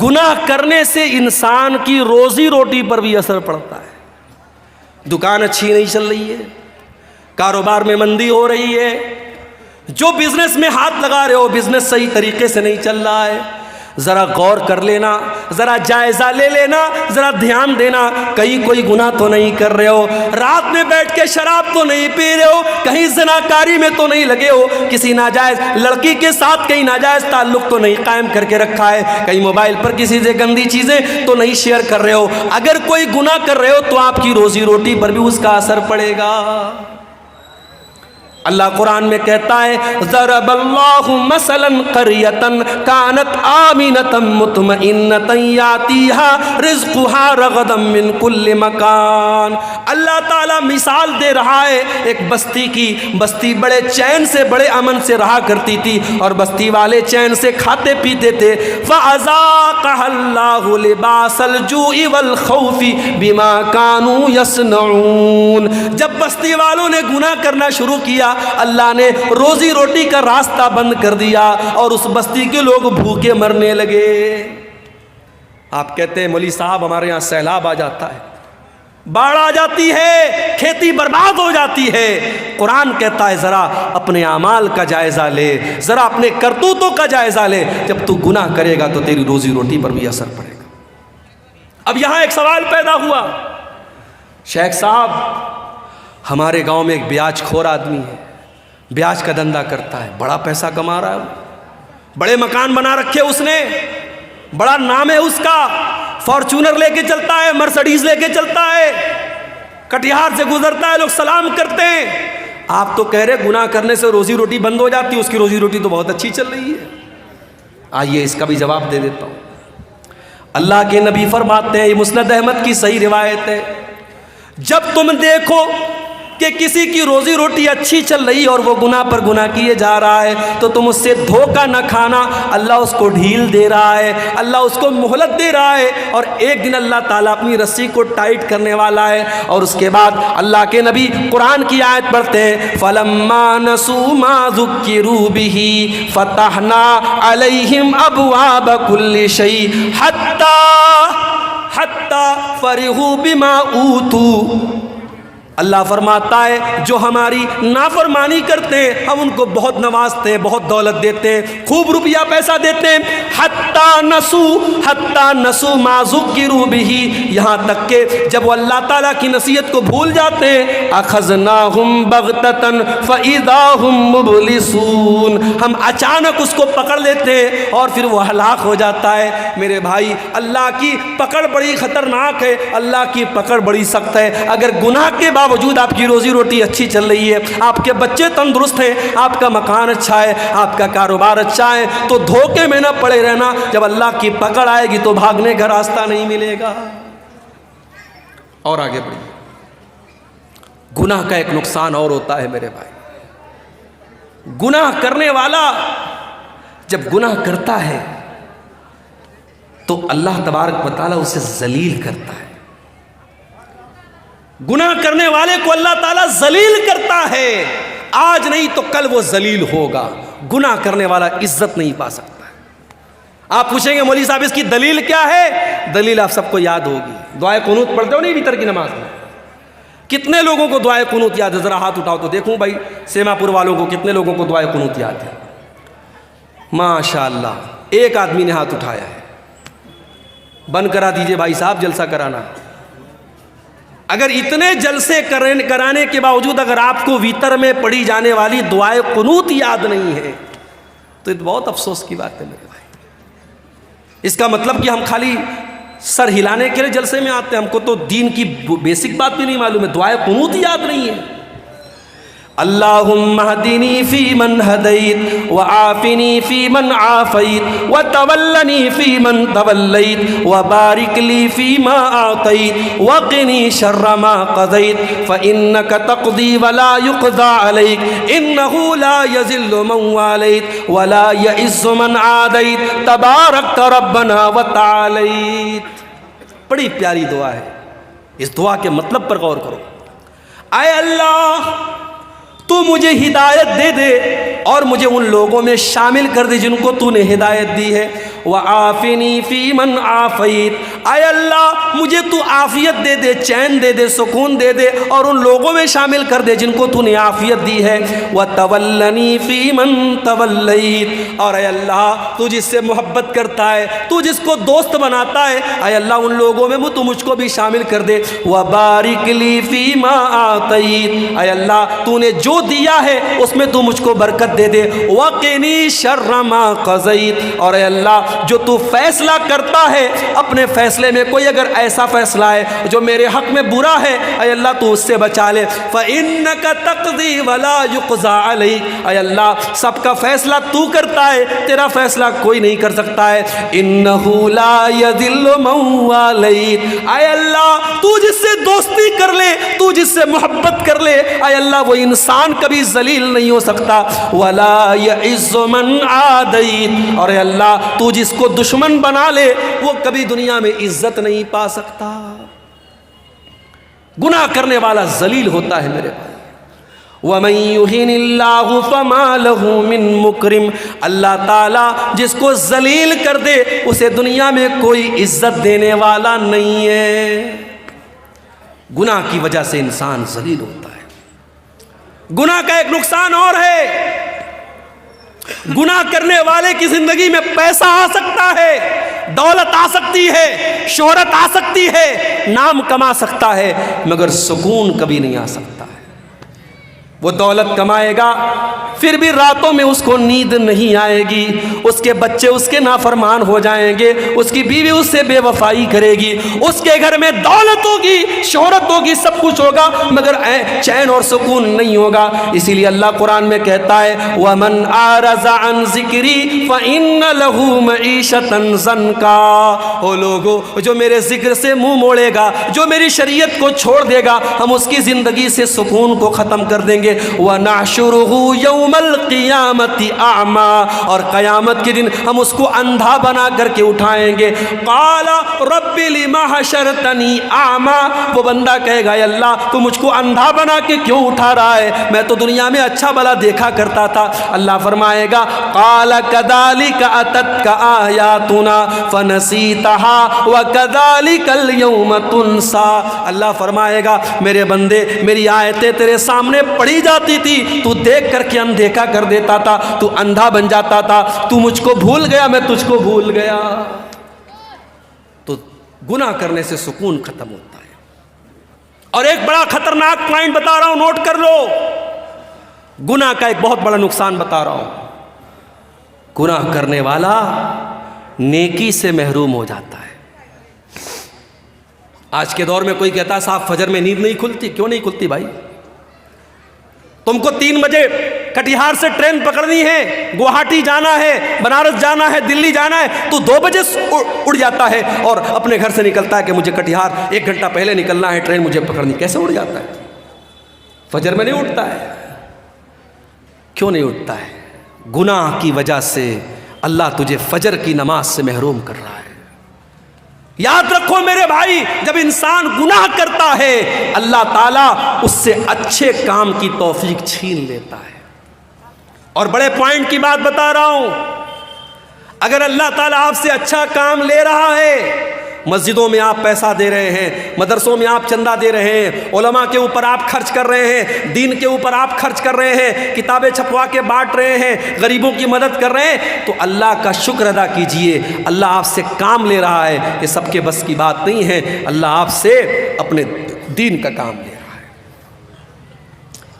گناہ کرنے سے انسان کی روزی روٹی پر بھی اثر پڑتا ہے. دکان اچھی نہیں چل رہی ہے، کاروبار میں مندی ہو رہی ہے، جو بزنس میں ہاتھ لگا رہے ہو بزنس صحیح طریقے سے نہیں چل رہا ہے. ذرا غور کر لینا، ذرا جائزہ لے لینا، ذرا دھیان دینا، کہیں کوئی گناہ تو نہیں کر رہے ہو، رات میں بیٹھ کے شراب تو نہیں پی رہے ہو، کہیں زناکاری میں تو نہیں لگے ہو، کسی ناجائز لڑکی کے ساتھ کہیں ناجائز تعلق تو نہیں قائم کر کے رکھا ہے، کہیں موبائل پر کسی سے گندی چیزیں تو نہیں شیئر کر رہے ہو. اگر کوئی گناہ کر رہے ہو تو آپ کی روزی روٹی پر بھی اس کا اثر پڑے گا. اللہ قرآن میں کہتا ہے، ضرب اللہ مثلا قریۃ کانت آمنۃ مطمئنۃ یاتیہا رزقها رغدا من کل مکان. اللہ تعالیٰ مثال دے رہا ہے ایک بستی کی. بستی بڑے چین سے، بڑے امن سے رہا کرتی تھی، اور بستی والے چین سے کھاتے پیتے تھے. فَأَذَاقَهَا اللَّهُ لِبَاسَ الْجُوعِ وَالْخَوْفِ بِمَا كَانُوا يَصْنَعُونَ. جب بستی والوں نے گناہ کرنا شروع کیا، اللہ نے روزی روٹی کا راستہ بند کر دیا اور اس بستی کے لوگ بھوکے مرنے لگے. آپ کہتے ہیں مولوی صاحب ہمارے یہاں سیلاب آ جاتا ہے، باڑھ آ جاتی ہے، کھیتی برباد ہو جاتی ہے. قرآن کہتا ہے ذرا اپنے اعمال کا جائزہ لے، ذرا اپنے کرتوتوں کا جائزہ لے. جب تو گناہ کرے گا تو تیری روزی روٹی پر بھی اثر پڑے گا. اب یہاں ایک سوال پیدا ہوا، شیخ صاحب ہمارے گاؤں میں ایک بیاج خور آدمی ہے، بیاج کا دھندا کرتا ہے، بڑا پیسہ کما رہا ہے، بڑے مکان بنا رکھے اس نے، بڑا نام ہے اس کا، فارچونر لے کے چلتا ہے، مرسڈیز لے کے چلتا ہے، کٹیہار سے گزرتا ہے، لوگ سلام کرتے ہیں. آپ تو کہہ رہے گناہ کرنے سے روزی روٹی بند ہو جاتی ہے، اس کی روزی روٹی تو بہت اچھی چل رہی ہے. آئیے اس کا بھی جواب دے دیتا ہوں. اللہ کے نبی فرماتے ہیں، یہ مسند احمد کی صحیح روایت ہے، جب تم دیکھو کہ کسی کی روزی روٹی اچھی چل رہی اور وہ گناہ پر گناہ کیے جا رہا ہے تو تم اس سے دھوکہ نہ کھانا. اللہ اس کو ڈھیل دے رہا ہے, اللہ اس کو مہلت دے رہا ہے, اور ایک دن اللہ تعالیٰ اپنی رسی کو ٹائٹ کرنے والا ہے. اور اس کے بعد اللہ کے نبی قرآن کی آیت پڑھتے ہیں, فَلَمَّا نَسُوا مَا ذُكِّرُوا بِهِ فَتَحْنَا عَلَيْهِمْ أَبْوَابَ كُلِّ شَيْءٍ حَتَّى فَرِحُوا بِمَا أُوتُوا. اللہ فرماتا ہے جو ہماری نافرمانی کرتے ہیں ہم ان کو بہت نوازتے ہیں, بہت دولت دیتے ہیں, خوب روپیہ پیسہ دیتے ہیں. حتیٰ نسوا ما ذکروا بہ, یہاں تک کہ جب وہ اللہ تعالیٰ کی نصیحت کو بھول جاتے ہیں, اخذناہم بغتۃ فاذا ہم مبلسون, ہم اچانک اس کو پکڑ لیتے ہیں اور پھر وہ ہلاک ہو جاتا ہے. میرے بھائی, اللہ کی پکڑ بڑی خطرناک ہے, اللہ کی پکڑ بڑی سخت ہے. اگر گناہ کے باوجود آپ کی روزی روٹی اچھی چل رہی ہے, آپ کے بچے تندرست ہیں, آپ کا مکان اچھا ہے, آپ کا کاروبار اچھا ہے, تو دھوکے میں نہ پڑے رہنا. جب اللہ کی پکڑ آئے گی تو بھاگنے کا راستہ نہیں ملے گا. اور آگے بڑھیے. گناہ کا ایک نقصان اور ہوتا ہے میرے بھائی. گناہ کرنے والا جب گناہ کرتا ہے تو اللہ تبارک و تعالیٰ اسے ذلیل کرتا ہے. گناہ کرنے والے کو اللہ تعالیٰ ذلیل کرتا ہے. آج نہیں تو کل وہ ذلیل ہوگا. گناہ کرنے والا عزت نہیں پا سکتا. آپ پوچھیں گے مولوی صاحب اس کی دلیل کیا ہے؟ دلیل آپ سب کو یاد ہوگی. دعائے قنوت پڑھتے ہو نہیں وتر کی نماز میں؟ کتنے لوگوں کو دعائے قنوت یاد ہے؟ ذرا ہاتھ اٹھاؤ تو دیکھوں بھائی سیما پور والوں کو کتنے لوگوں کو دعائے قنوت یاد ہے. ماشاء اللہ, ایک آدمی نے ہاتھ اٹھایا ہے. بند کرا دیجئے بھائی صاحب جلسہ کرانا. اگر اتنے جلسے کرانے کے باوجود اگر آپ کو ویتر میں پڑھی جانے والی دعائے قنوت یاد نہیں ہے تو یہ بہت افسوس کی بات ہے میرے بھائی. اس کا مطلب کہ ہم خالی سر ہلانے کے لیے جلسے میں آتے ہیں, ہم کو تو دین کی بیسک بات بھی نہیں معلوم ہے, دعائے قنوت یاد نہیں ہے. اللہم اہدنی فی من ہدیت وعافنی فی من عافیت وتولنی فی من تولیت وبارک لی فی ما اعطیت وقنی شر ما قضیت فانک تقضی ولا یقضى علیک انہ لا یذل من والیت ولا یعز من عادیت تبارکت ربنا وتعالیت. بڑی پیاری دعا ہے. اس دعا کے مطلب پر غور کرو. اے اللہ تو مجھے ہدایت دے دے اور مجھے ان لوگوں میں شامل کر دے جن کو تو نے ہدایت دی ہے. وعافنی فی من عافیت, اے اللہ مجھے تو عافیت دے دے, چین دے دے, سکون دے دے اور ان لوگوں میں شامل کر دے جن کو تو نے عافیت دی ہے. وتولنی فی من تولیت, اور اے اللہ تو جس سے محبت کرتا ہے, تو جس کو دوست بناتا ہے, اے اللہ ان لوگوں میں تو مجھ کو بھی شامل کر دے. وبارک لی فی ما اعطیت, اے اللہ تو نے جو دیا ہے اس میں تو مجھ کو برکت دے دے. وقنی شر ما قضیت, اور اے اللہ جو تو فیصلہ کرتا ہے اپنے فیصلے میں کوئی اگر ایسا فیصلہ ہے جو میرے حق میں برا ہے, اے اللہ تو اس سے بچا لے. فَإِنَّكَ تَقْضِي وَلَا يُقْضَى عَلَيْكَ, اے اللہ سب کا فیصلہ تو کرتا ہے, تیرا فیصلہ کوئی نہیں کر سکتا ہے. إِنَّهُ لَا يَذِلُّ مَن وَالَيْتَ, اے اللہ تو جس سے دوستی کر لے, تو جس سے محبت کر لے, اے اللہ وہ انسان کبھی ذلیل نہیں ہو سکتا. وَلَا يَعِزُّ مَن عَادَيْتَ, اور اے اللہ تو جس کو دشمن بنا لے وہ کبھی دنیا میں عزت نہیں پا سکتا. گناہ کرنے والا ذلیل ہوتا ہے میرے بھائی. وَمَن يُهِنِ اللَّهُ فَمَا لَهُ مِن مُكْرِمٍ, اللہ تعالیٰ جس کو ذلیل کر دے اسے دنیا میں کوئی عزت دینے والا نہیں ہے. گناہ کی وجہ سے انسان ذلیل ہوتا ہے. گناہ کا ایک نقصان اور ہے, گناہ کرنے والے کی زندگی میں پیسہ آ سکتا ہے, دولت آ سکتی ہے, شہرت آ سکتی ہے, نام کما سکتا ہے, مگر سکون کبھی نہیں آ سکتا ہے. وہ دولت کمائے گا پھر بھی راتوں میں اس کو نیند نہیں آئے گی، اس کے بچے اس کے نافرمان ہو جائیں گے، اس کی بیوی اس سے بے وفائی کرے گی، اس کے گھر میں دولت ہوگی، شہرت ہوگی، سب کچھ ہوگا، مگر چین اور سکون نہیں ہوگا۔ اسی لیے اللہ قرآن میں کہتا ہے وَمَنْ أَعْرَضَ عَنْ ذِكْرِي فَإِنَّ لَهُ مَعِيشَةً ضَنْكًا۔ او لوگو، جو میرے ذکر سے منہ موڑے گا، جو میری شریعت کو چھوڑ دے گا، ہم اس کی زندگی سے سکون کو ختم کر دیں گے۔ وَنَحْشُرُهُ يَوْمَ الْقِيَامَةِ أَعْمَى، اور قیامت کے دن ہم اس کو اندھا بنا کر کے اٹھائیں گے۔ قَالَ رَبِّ لِمَ حَشَرْتَنِي أَعْمَى، وہ بندہ کہے گا اے اللہ تو مجھ کو اندھا بنا کے کیوں اٹھا رہا ہے، میں تو دنیا میں اچھا بھلا دیکھا کرتا تھا۔ اللہ فرمائے گا قَالَ كَذَلِكَ أَتَتْكَ آيَاتُنَا فَنَسِيتَهَا وَكَذَلِكَ الْيَوْمَ تُنْسَى۔ اللہ فرمائے گا میرے بندے، میری آیتیں تیرے سامنے پڑھی جاتی تھی، تو دیکھ کر کے اندیکھا کر دیتا تھا، تو اندھا بن جاتا تھا، تو مجھ کو بھول گیا، میں تجھ کو بھول گیا۔ تو گناہ کرنے سے سکون ختم ہوتا ہے۔ اور ایک بڑا خطرناک پوائنٹ بتا رہا ہوں، نوٹ کر لو، گناہ کا ایک بہت بڑا نقصان بتا رہا ہوں، گناہ کرنے والا نیکی سے محروم ہو جاتا ہے۔ آج کے دور میں کوئی کہتا ہے صاحب فجر میں نیند نہیں کھلتی، کیوں نہیں کھلتی بھائی؟ تم کو 3 بجے کٹیہار سے ٹرین پکڑنی ہے، گوہاٹی جانا ہے، بنارس جانا ہے، دلی جانا ہے، تو 2 بجے اڑ جاتا ہے اور اپنے گھر سے نکلتا ہے کہ مجھے کٹیہار 1 گھنٹہ پہلے نکلنا ہے، ٹرین مجھے پکڑنی۔ کیسے اڑ جاتا ہے؟ فجر میں نہیں اٹھتا ہے۔ کیوں نہیں اٹھتا ہے؟ گناہ کی وجہ سے اللہ تجھے فجر کی نماز سے محروم کر رہا ہے۔ یاد رکھو میرے بھائی، جب انسان گناہ کرتا ہے اللہ تعالیٰ اس سے اچھے کام کی توفیق چھین لیتا ہے۔ اور بڑے پوائنٹ کی بات بتا رہا ہوں، اگر اللہ تعالیٰ آپ سے اچھا کام لے رہا ہے، مسجدوں میں آپ پیسہ دے رہے ہیں، مدرسوں میں آپ چندہ دے رہے ہیں، علماء کے اوپر آپ خرچ کر رہے ہیں، دین کے اوپر آپ خرچ کر رہے ہیں، کتابیں چھپوا کے بانٹ رہے ہیں، غریبوں کی مدد کر رہے ہیں، تو اللہ کا شکر ادا کیجئے، اللہ آپ سے کام لے رہا ہے۔ یہ سب کے بس کی بات نہیں ہے، اللہ آپ سے اپنے دین کا کام لے رہا ہے۔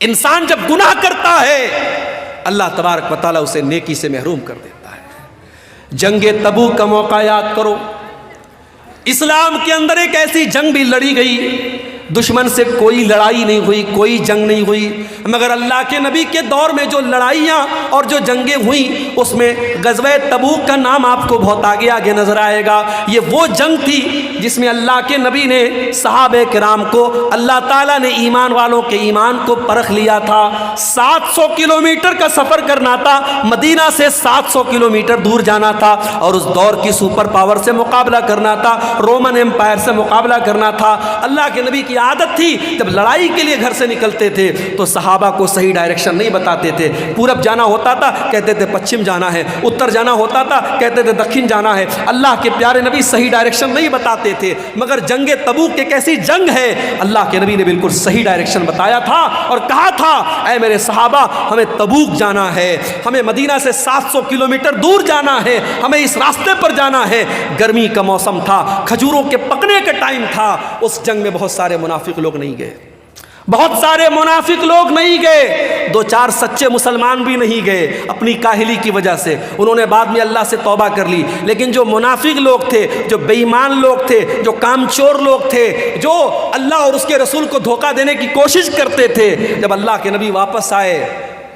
انسان جب گناہ کرتا ہے اللہ تبارک و تعالیٰ اسے نیکی سے محروم کر دیتا ہے۔ جنگ تبوک کا موقع یاد کرو، اسلام کے اندر ایک ایسی جنگ بھی لڑی گئی، دشمن سے کوئی لڑائی نہیں ہوئی، کوئی جنگ نہیں ہوئی، مگر اللہ کے نبی کے دور میں جو لڑائیاں اور جو جنگیں ہوئیں اس میں غزوہ تبوک کا نام آپ کو بہت آگے آگے نظر آئے گا۔ یہ وہ جنگ تھی جس میں اللہ کے نبی نے صحابہ کرام کو، اللہ تعالیٰ نے ایمان والوں کے ایمان کو پرکھ لیا تھا۔ 700 کلومیٹر کا سفر کرنا تھا، مدینہ سے 700 کلومیٹر دور جانا تھا، اور اس دور کی سپر پاور سے مقابلہ کرنا تھا، رومن امپائر سے مقابلہ کرنا تھا۔ اللہ کے نبی کی عادت تھی جب لڑائی کے لیے گھر سے نکلتے تھے تو صحابہ کو صحیح ڈائریکشن نہیں بتاتے تھے۔ پورب جانا ہوتا تھا کہتے تھے پچھم جانا ہے، اتر جانا ہوتا تھا کہتے تھے دکھن جانا ہے۔ اللہ کے پیارے نبی صحیح ڈائریکشن نہیں بتاتے تھے، مگر جنگ تبوک ایک ایسی جنگ ہے اللہ کے نبی نے بالکل صحیح ڈائریکشن بتایا تھا اور کہا تھا اے میرے صحابہ ہمیں تبوک جانا ہے، ہمیں مدینہ سے 700 کلومیٹر دور جانا ہے، ہمیں اس راستے پر جانا ہے۔ گرمی کا موسم تھا، کھجوروں کے پکنے کا ٹائم تھا۔ اس جنگ میں بہت سارے منافق لوگ نہیں گئے، بہت سارے منافق لوگ نہیں گئے، 2-4 سچے مسلمان بھی نہیں گئے اپنی کاہلی کی وجہ سے۔ انہوں نے بعد میں اللہ سے توبہ کر لی، لیکن جو منافق لوگ تھے، جو بے ایمان لوگ تھے، جو کامچور لوگ تھے، جو اللہ اور اس کے رسول کو دھوکہ دینے کی کوشش کرتے تھے، جب اللہ کے نبی واپس آئے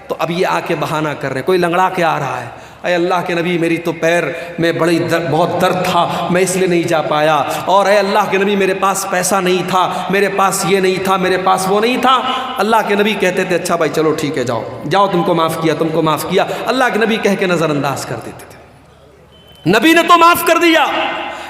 تو اب یہ آ کے بہانہ کر رہے، کوئی لنگڑا کے آ رہا ہے، اے اللہ کے نبی میری تو پیر میں بہت درد تھا، میں اس لیے نہیں جا پایا، اور اے اللہ کے نبی میرے پاس پیسہ نہیں تھا، میرے پاس یہ نہیں تھا، میرے پاس وہ نہیں تھا۔ اللہ کے نبی کہتے تھے اچھا بھائی چلو ٹھیک ہے جاؤ جاؤ، تم کو معاف کیا، تم کو معاف کیا۔ اللہ کے نبی کہہ کے نظر انداز کر دیتے تھے۔ نبی نے تو معاف کر دیا،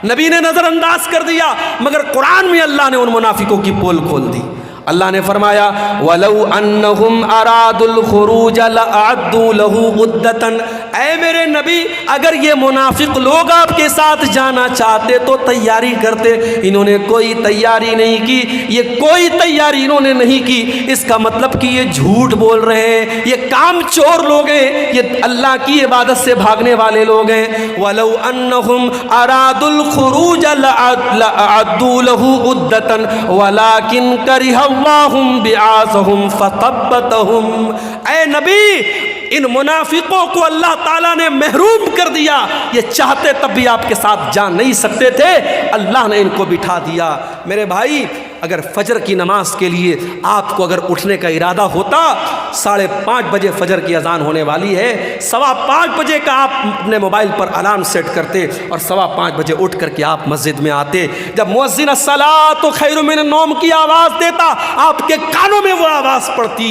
نبی نے نظر انداز کر دیا، مگر قرآن میں اللہ نے ان منافقوں کی پول کھول دی۔ اللہ نے فرمایا وَلَوْ أَنَّهُمْ أَرَادُوا الْخُرُوجَ لَأَعَدُّوا لَهُ عُدَّةً، اے میرے نبی اگر یہ منافق لوگ آپ کے ساتھ جانا چاہتے تو تیاری کرتے، انہوں نے کوئی تیاری نہیں کی، یہ کوئی تیاری انہوں نے نہیں کی، اس کا مطلب کہ یہ جھوٹ بول رہے ہیں، یہ کام چور لوگ ہیں، یہ اللہ کی عبادت سے بھاگنے والے لوگ ہیں۔ وَلَوْ أَنَّهُمْ أَرَادُوا الْخُرُوجَ لَأَعَدُّوا لَهُ عُدَّةً وَلَكِنْ كَرِهَ اللَّهُ بِعَاثَهُمْ فَثَبَّتَهُمْ۔ اے نبی ان منافقوں کو اللہ تعالیٰ نے محروم کر دیا، یہ چاہتے تب بھی آپ کے ساتھ جا نہیں سکتے تھے، اللہ نے ان کو بٹھا دیا۔ میرے بھائی اگر فجر کی نماز کے لیے آپ کو اگر اٹھنے کا ارادہ ہوتا، 5:30 بجے فجر کی اذان ہونے والی ہے، 5:15 بجے کا آپ اپنے موبائل پر الارم سیٹ کرتے اور 5:15 بجے اٹھ کر کے آپ مسجد میں آتے، جب مؤذن الصلاۃ خیر من النوم کی آواز دیتا آپ کے کانوں میں وہ آواز پڑتی۔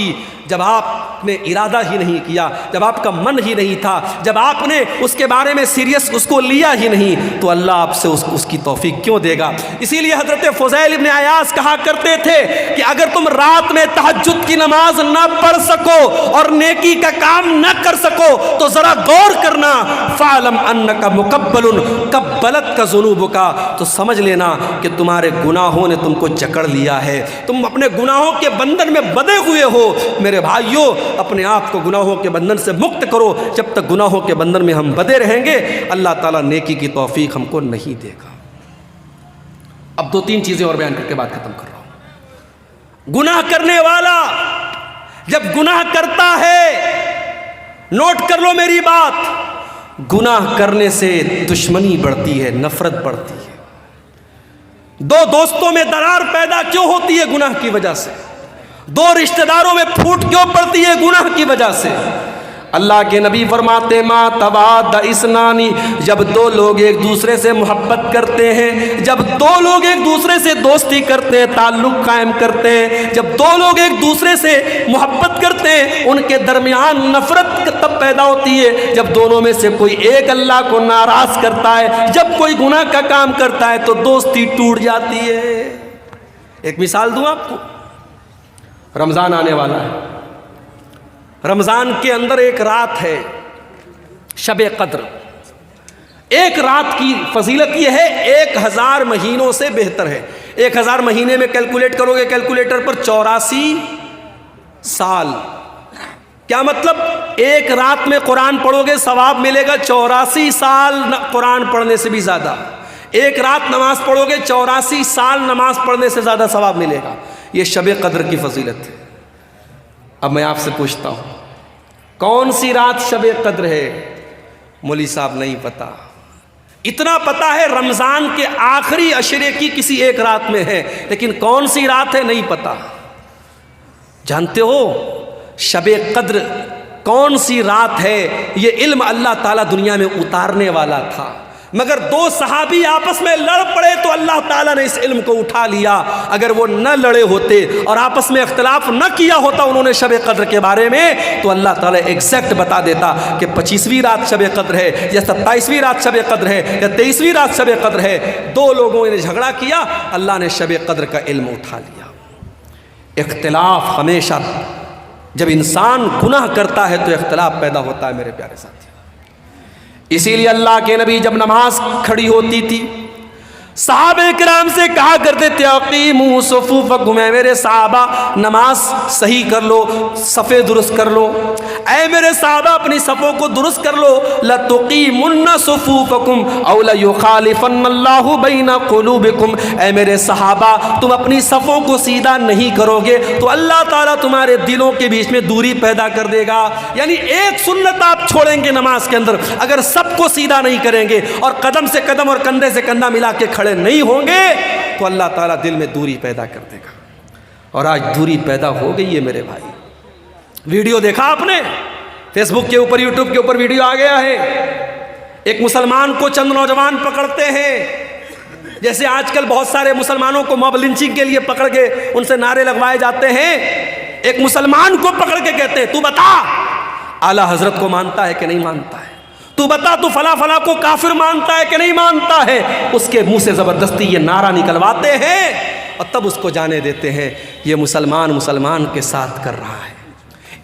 جب آپ نے ارادہ ہی نہیں کیا، جب آپ کا من ہی نہیں تھا، جب آپ نے اس کے بارے میں سیریس اس کو لیا ہی نہیں، تو اللہ آپ سے اس کی توفیق کیوں دے گا؟ اسی لیے حضرت فضیل ابن عیاض کہا کرتے تھے کہ اگر تم رات میں تہجد کی نماز نہ پڑھ سکو اور نیکی کا کام نہ کر سکو تو ذرا غور کرنا، فَعْلَمْ أَنَّكَ مُقَبَّلٌ قَبَّلَتْكَ ذُنُوبُكَ، تو سمجھ لینا کہ تمہارے گناہوں نے تم کو جکڑ لیا ہے، تم اپنے گناہوں کے بندھن میں بندھے ہوئے ہو۔ میرے بھائیوں اپنے آپ کو گناہوں کے بندھن سے مکت کرو، جب تک گناہوں کے بندھن میں ہم بندھے رہیں گے اللہ تعالیٰ نیکی کی توفیق ہم کو نہیں دے گا۔ اب 2-3 چیزیں اور بیان کر کے بات ختم کر رہا ہوں۔ گناہ کرنے والا جب گناہ کرتا ہے، نوٹ کر لو میری بات، گناہ کرنے سے دشمنی بڑھتی ہے، نفرت بڑھتی ہے۔ 2 دوستوں میں درار پیدا کیوں ہوتی ہے؟ گناہ کی وجہ سے۔ 2 رشتہ داروں میں پھوٹ کیوں پڑتی ہے؟ گناہ کی وجہ سے۔ اللہ کے نبی فرماتے ما تباد اسنانی، جب 2 لوگ ایک دوسرے سے محبت کرتے ہیں، جب 2 لوگ ایک دوسرے سے دوستی کرتے ہیں، تعلق قائم کرتے ہیں، جب 2 لوگ ایک دوسرے سے محبت کرتے ہیں، ان کے درمیان نفرت تب پیدا ہوتی ہے جب دونوں میں سے کوئی ایک اللہ کو ناراض کرتا ہے، جب کوئی گناہ کا کام کرتا ہے تو دوستی ٹوٹ جاتی ہے۔ ایک مثال دوں آپ کو، رمضان آنے والا ہے، رمضان کے اندر ایک رات ہے شب قدر۔ ایک رات کی فضیلت یہ ہے 1000 مہینوں سے بہتر ہے۔ 1000 مہینے میں کیلکولیٹ کرو گے کیلکولیٹر پر 84 سال۔ کیا مطلب؟ ایک رات میں قرآن پڑھو گے ثواب ملے گا 84 سال قرآن پڑھنے سے بھی زیادہ۔ ایک رات نماز پڑھو گے 84 سال نماز پڑھنے سے زیادہ ثواب ملے گا۔ یہ شب قدر کی فضیلت ہے۔ اب میں آپ سے پوچھتا ہوں کون سی رات شب قدر ہے؟ مولوی صاحب نہیں پتا، اتنا پتا ہے رمضان کے آخری عشرے کی کسی ایک رات میں ہے، لیکن کون سی رات ہے نہیں پتا۔ جانتے ہو شب قدر کون سی رات ہے؟ یہ علم اللہ تعالیٰ دنیا میں اتارنے والا تھا، مگر 2 صحابی آپس میں لڑ پڑے تو اللہ تعالیٰ نے اس علم کو اٹھا لیا۔ اگر وہ نہ لڑے ہوتے اور آپس میں اختلاف نہ کیا ہوتا انہوں نے شب قدر کے بارے میں، تو اللہ تعالیٰ ایگزیکٹ بتا دیتا کہ 25ویں رات شب قدر ہے یا 27ویں رات شب قدر ہے یا 23ویں رات شب قدر ہے۔ 2 لوگوں نے جھگڑا کیا، اللہ نے شب قدر کا علم اٹھا لیا۔ اختلاف ہمیشہ جب انسان گناہ کرتا ہے تو اختلاف پیدا ہوتا ہے میرے پیارے ساتھی۔ اسی لیے اللہ کے نبی جب نماز کھڑی ہوتی تھی صحابہ کرام سے کہا کرتے تھے اقیموا صفوفکم، اے میرے صحابہ نماز صحیح کر لو، صفیں درست کر لو، اے میرے صحابہ اپنی صفوں کو درست کر لو، لتقیمن صفوفکم او لیخالفن اللہ بین قلوبکم، اے میرے صحابہ تم اپنی صفوں کو سیدھا نہیں کرو گے تو اللہ تعالیٰ تمہارے دلوں کے بیچ میں دوری پیدا کر دے گا۔ یعنی ایک سنت آپ چھوڑیں گے نماز کے اندر، اگر سب کو سیدھا نہیں کریں گے اور قدم سے قدم اور کندھے سے کندھا ملا کے کھڑے نہیں ہوں گے تو اللہ تعالیٰ دل میں دوری پیدا کر دے گا۔ اور آج دوری پیدا ہو گئی ہے میرے بھائی۔ ویڈیو دیکھا آپ نے فیس بک کے اوپر، یوٹیوب کے اوپر ویڈیو آ گیا ہے، ایک مسلمان کو چند نوجوان پکڑتے ہیں، جیسے آج کل بہت سارے مسلمانوں کو موب لنچنگ کے لیے پکڑ کے ان سے نعرے لگوائے جاتے ہیں۔ ایک مسلمان کو پکڑ کے کہتے ہیں تو بتا اعلیٰ حضرت کو مانتا ہے کہ نہیں مانتا ہے، تو بتا تو فلاں فلاں کو کافر مانتا ہے کہ نہیں مانتا ہے۔ اس کے منہ سے زبردستی یہ نعرہ نکلواتے ہیں اور تب اس کو جانے دیتے ہیں یہ مسلمان کے ساتھ کر رہا ہے۔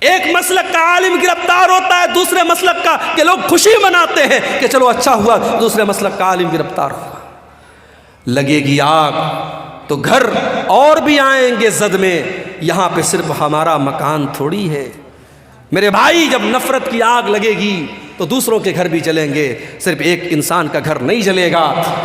ایک مسلک کا عالم گرفتار ہوتا ہے دوسرے مسلک کا کہ لوگ خوشی مناتے ہیں کہ چلو اچھا ہوا دوسرے مسلک کا عالم گرفتار ہوا. لگے گی آگ تو گھر اور بھی آئیں گے زد میں، یہاں پہ صرف ہمارا مکان تھوڑی ہے. میرے بھائی جب نفرت کی آگ لگے گی تو دوسروں کے گھر بھی جلیں گے، صرف ایک انسان کا گھر نہیں جلے گا.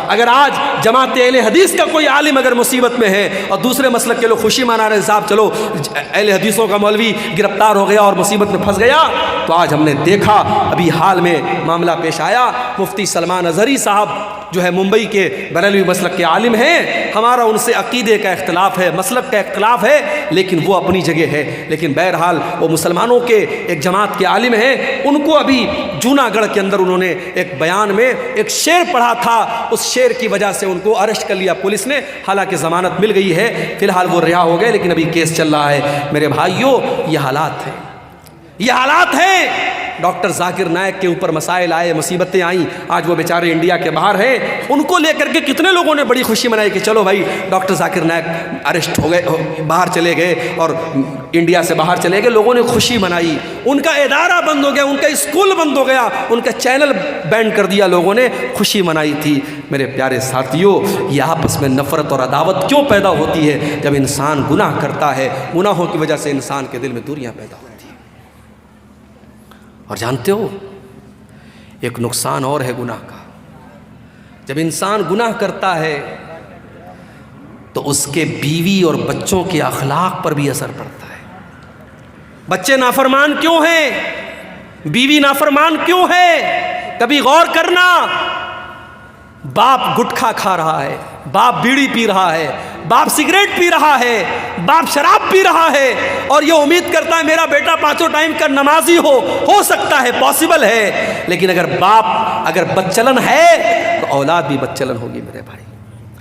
اگر آج جماعت اہل حدیث کا کوئی عالم اگر مصیبت میں ہے اور دوسرے مسلک کے لوگ خوشی منا رہے صاحب چلو اہل حدیثوں کا مولوی گرفتار ہو گیا اور مصیبت میں پھنس گیا، تو آج ہم نے دیکھا ابھی حال میں معاملہ پیش آیا. مفتی سلمان اظہری صاحب جو ہے ممبئی کے بریلوی مسلک کے عالم ہیں، ہمارا ان سے عقیدے کا اختلاف ہے، مسلک کا اختلاف ہے، لیکن وہ اپنی جگہ ہے. لیکن بہرحال وہ مسلمانوں کے ایک جماعت کے عالم ہیں. ان کو ابھی جوناگڑھ کے اندر انہوں نے ایک بیان میں ایک شعر پڑھا تھا، اس شعر کی وجہ سے ان کو اریسٹ کر لیا پولیس نے. حالانکہ ضمانت مل گئی ہے، فی الحال وہ رہا ہو گئے، لیکن ابھی کیس چل رہا ہے. میرے بھائیوں یہ حالات ہیں، یہ حالات ہیں. ڈاکٹر ذاکر نائک کے اوپر مسائل آئے، مصیبتیں آئیں، آج وہ بیچارے انڈیا کے باہر ہیں. ان کو لے کر کے کتنے لوگوں نے بڑی خوشی منائی کہ چلو بھائی ڈاکٹر ذاکر نائک اریسٹ ہو گئے، باہر چلے گئے اور انڈیا سے باہر چلے گئے. لوگوں نے خوشی منائی، ان کا ادارہ بند ہو گیا، ان کا اسکول بند ہو گیا، ان کا چینل بینڈ کر دیا، لوگوں نے خوشی منائی تھی. میرے پیارے ساتھیوں، یہ آپس میں نفرت اور عداوت کیوں پیدا ہوتی ہے؟ جب انسان گناہ کرتا ہے، گناہوں کی وجہ سے انسان کے دل میں دوریاں پیدا ہوتی ہیں. اور جانتے ہو ایک نقصان اور ہے گناہ کا. جب انسان گناہ کرتا ہے تو اس کے بیوی اور بچوں کے اخلاق پر بھی اثر پڑتا ہے. بچے نافرمان کیوں ہیں؟ بیوی نافرمان کیوں ہے؟ کبھی غور کرنا. باپ گٹکھا کھا رہا ہے، باپ بیڑی پی رہا ہے، باپ سگریٹ پی رہا ہے، باپ شراب پی رہا ہے، اور یہ امید کرتا ہے میرا بیٹا 5 ٹائم کا نمازی ہو سکتا ہے، پاسبل ہے. لیکن اگر باپ اگر بدچلن ہے تو اولاد بھی بدچلن ہوگی. میرے بھائی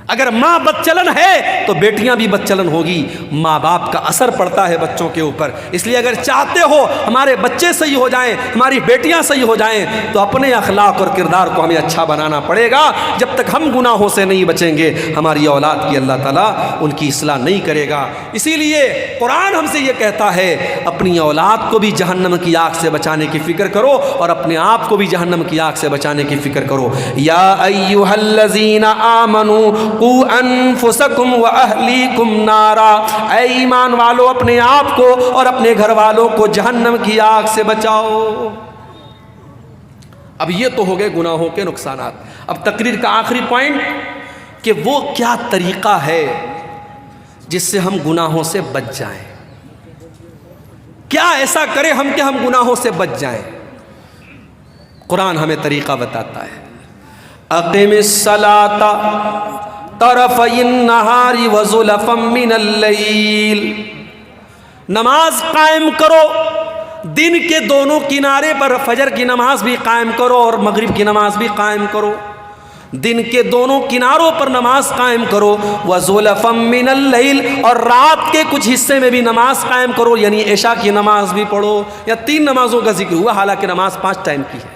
اگر ماں بدچلن ہے تو بیٹیاں بھی بدچلن ہوگی. ماں باپ کا اثر پڑتا ہے بچوں کے اوپر. اس لیے اگر چاہتے ہو ہمارے بچے صحیح ہو جائیں، ہماری بیٹیاں صحیح ہو جائیں، تو اپنے اخلاق اور کردار کو ہمیں اچھا بنانا پڑے گا. جب تک ہم گناہوں سے نہیں بچیں گے ہماری اولاد کی اللہ تعالیٰ ان کی اصلاح نہیں کرے گا. اسی لیے قرآن ہم سے یہ کہتا ہے اپنی اولاد کو بھی جہنم کی آگ سے بچانے کی فکر کرو اور اپنے آپ کو بھی جہنم کی آگ سے بچانے کی فکر کرو. یا ایھا الذین آمنوا قوا انفسکم واہلیکم نارا، اے ایمان والو اپنے آپ کو اور اپنے گھر والوں کو جہنم کی آگ سے بچاؤ. اب یہ تو ہو گئے گناہوں کے نقصانات. اب تقریر کا آخری پوائنٹ کہ وہ کیا طریقہ ہے جس سے ہم گناہوں سے بچ جائیں. کیا ایسا کرے ہم کہ ہم گناہوں سے بچ جائیں؟ قرآن ہمیں طریقہ بتاتا ہے. اقم الصلاۃ طرفی النہار وزلفا من اللیل، نماز قائم کرو دن کے دونوں کنارے پر. فجر کی نماز بھی قائم کرو اور مغرب کی نماز بھی قائم کرو. دن کے دونوں کناروں پر نماز قائم کرو. وزلفا من اللیل، اور رات کے کچھ حصے میں بھی نماز قائم کرو، یعنی عشاء کی نماز بھی پڑھو. یا 3 نمازوں کا ذکر ہوا، حالانکہ نماز 5 ٹائم کی ہے.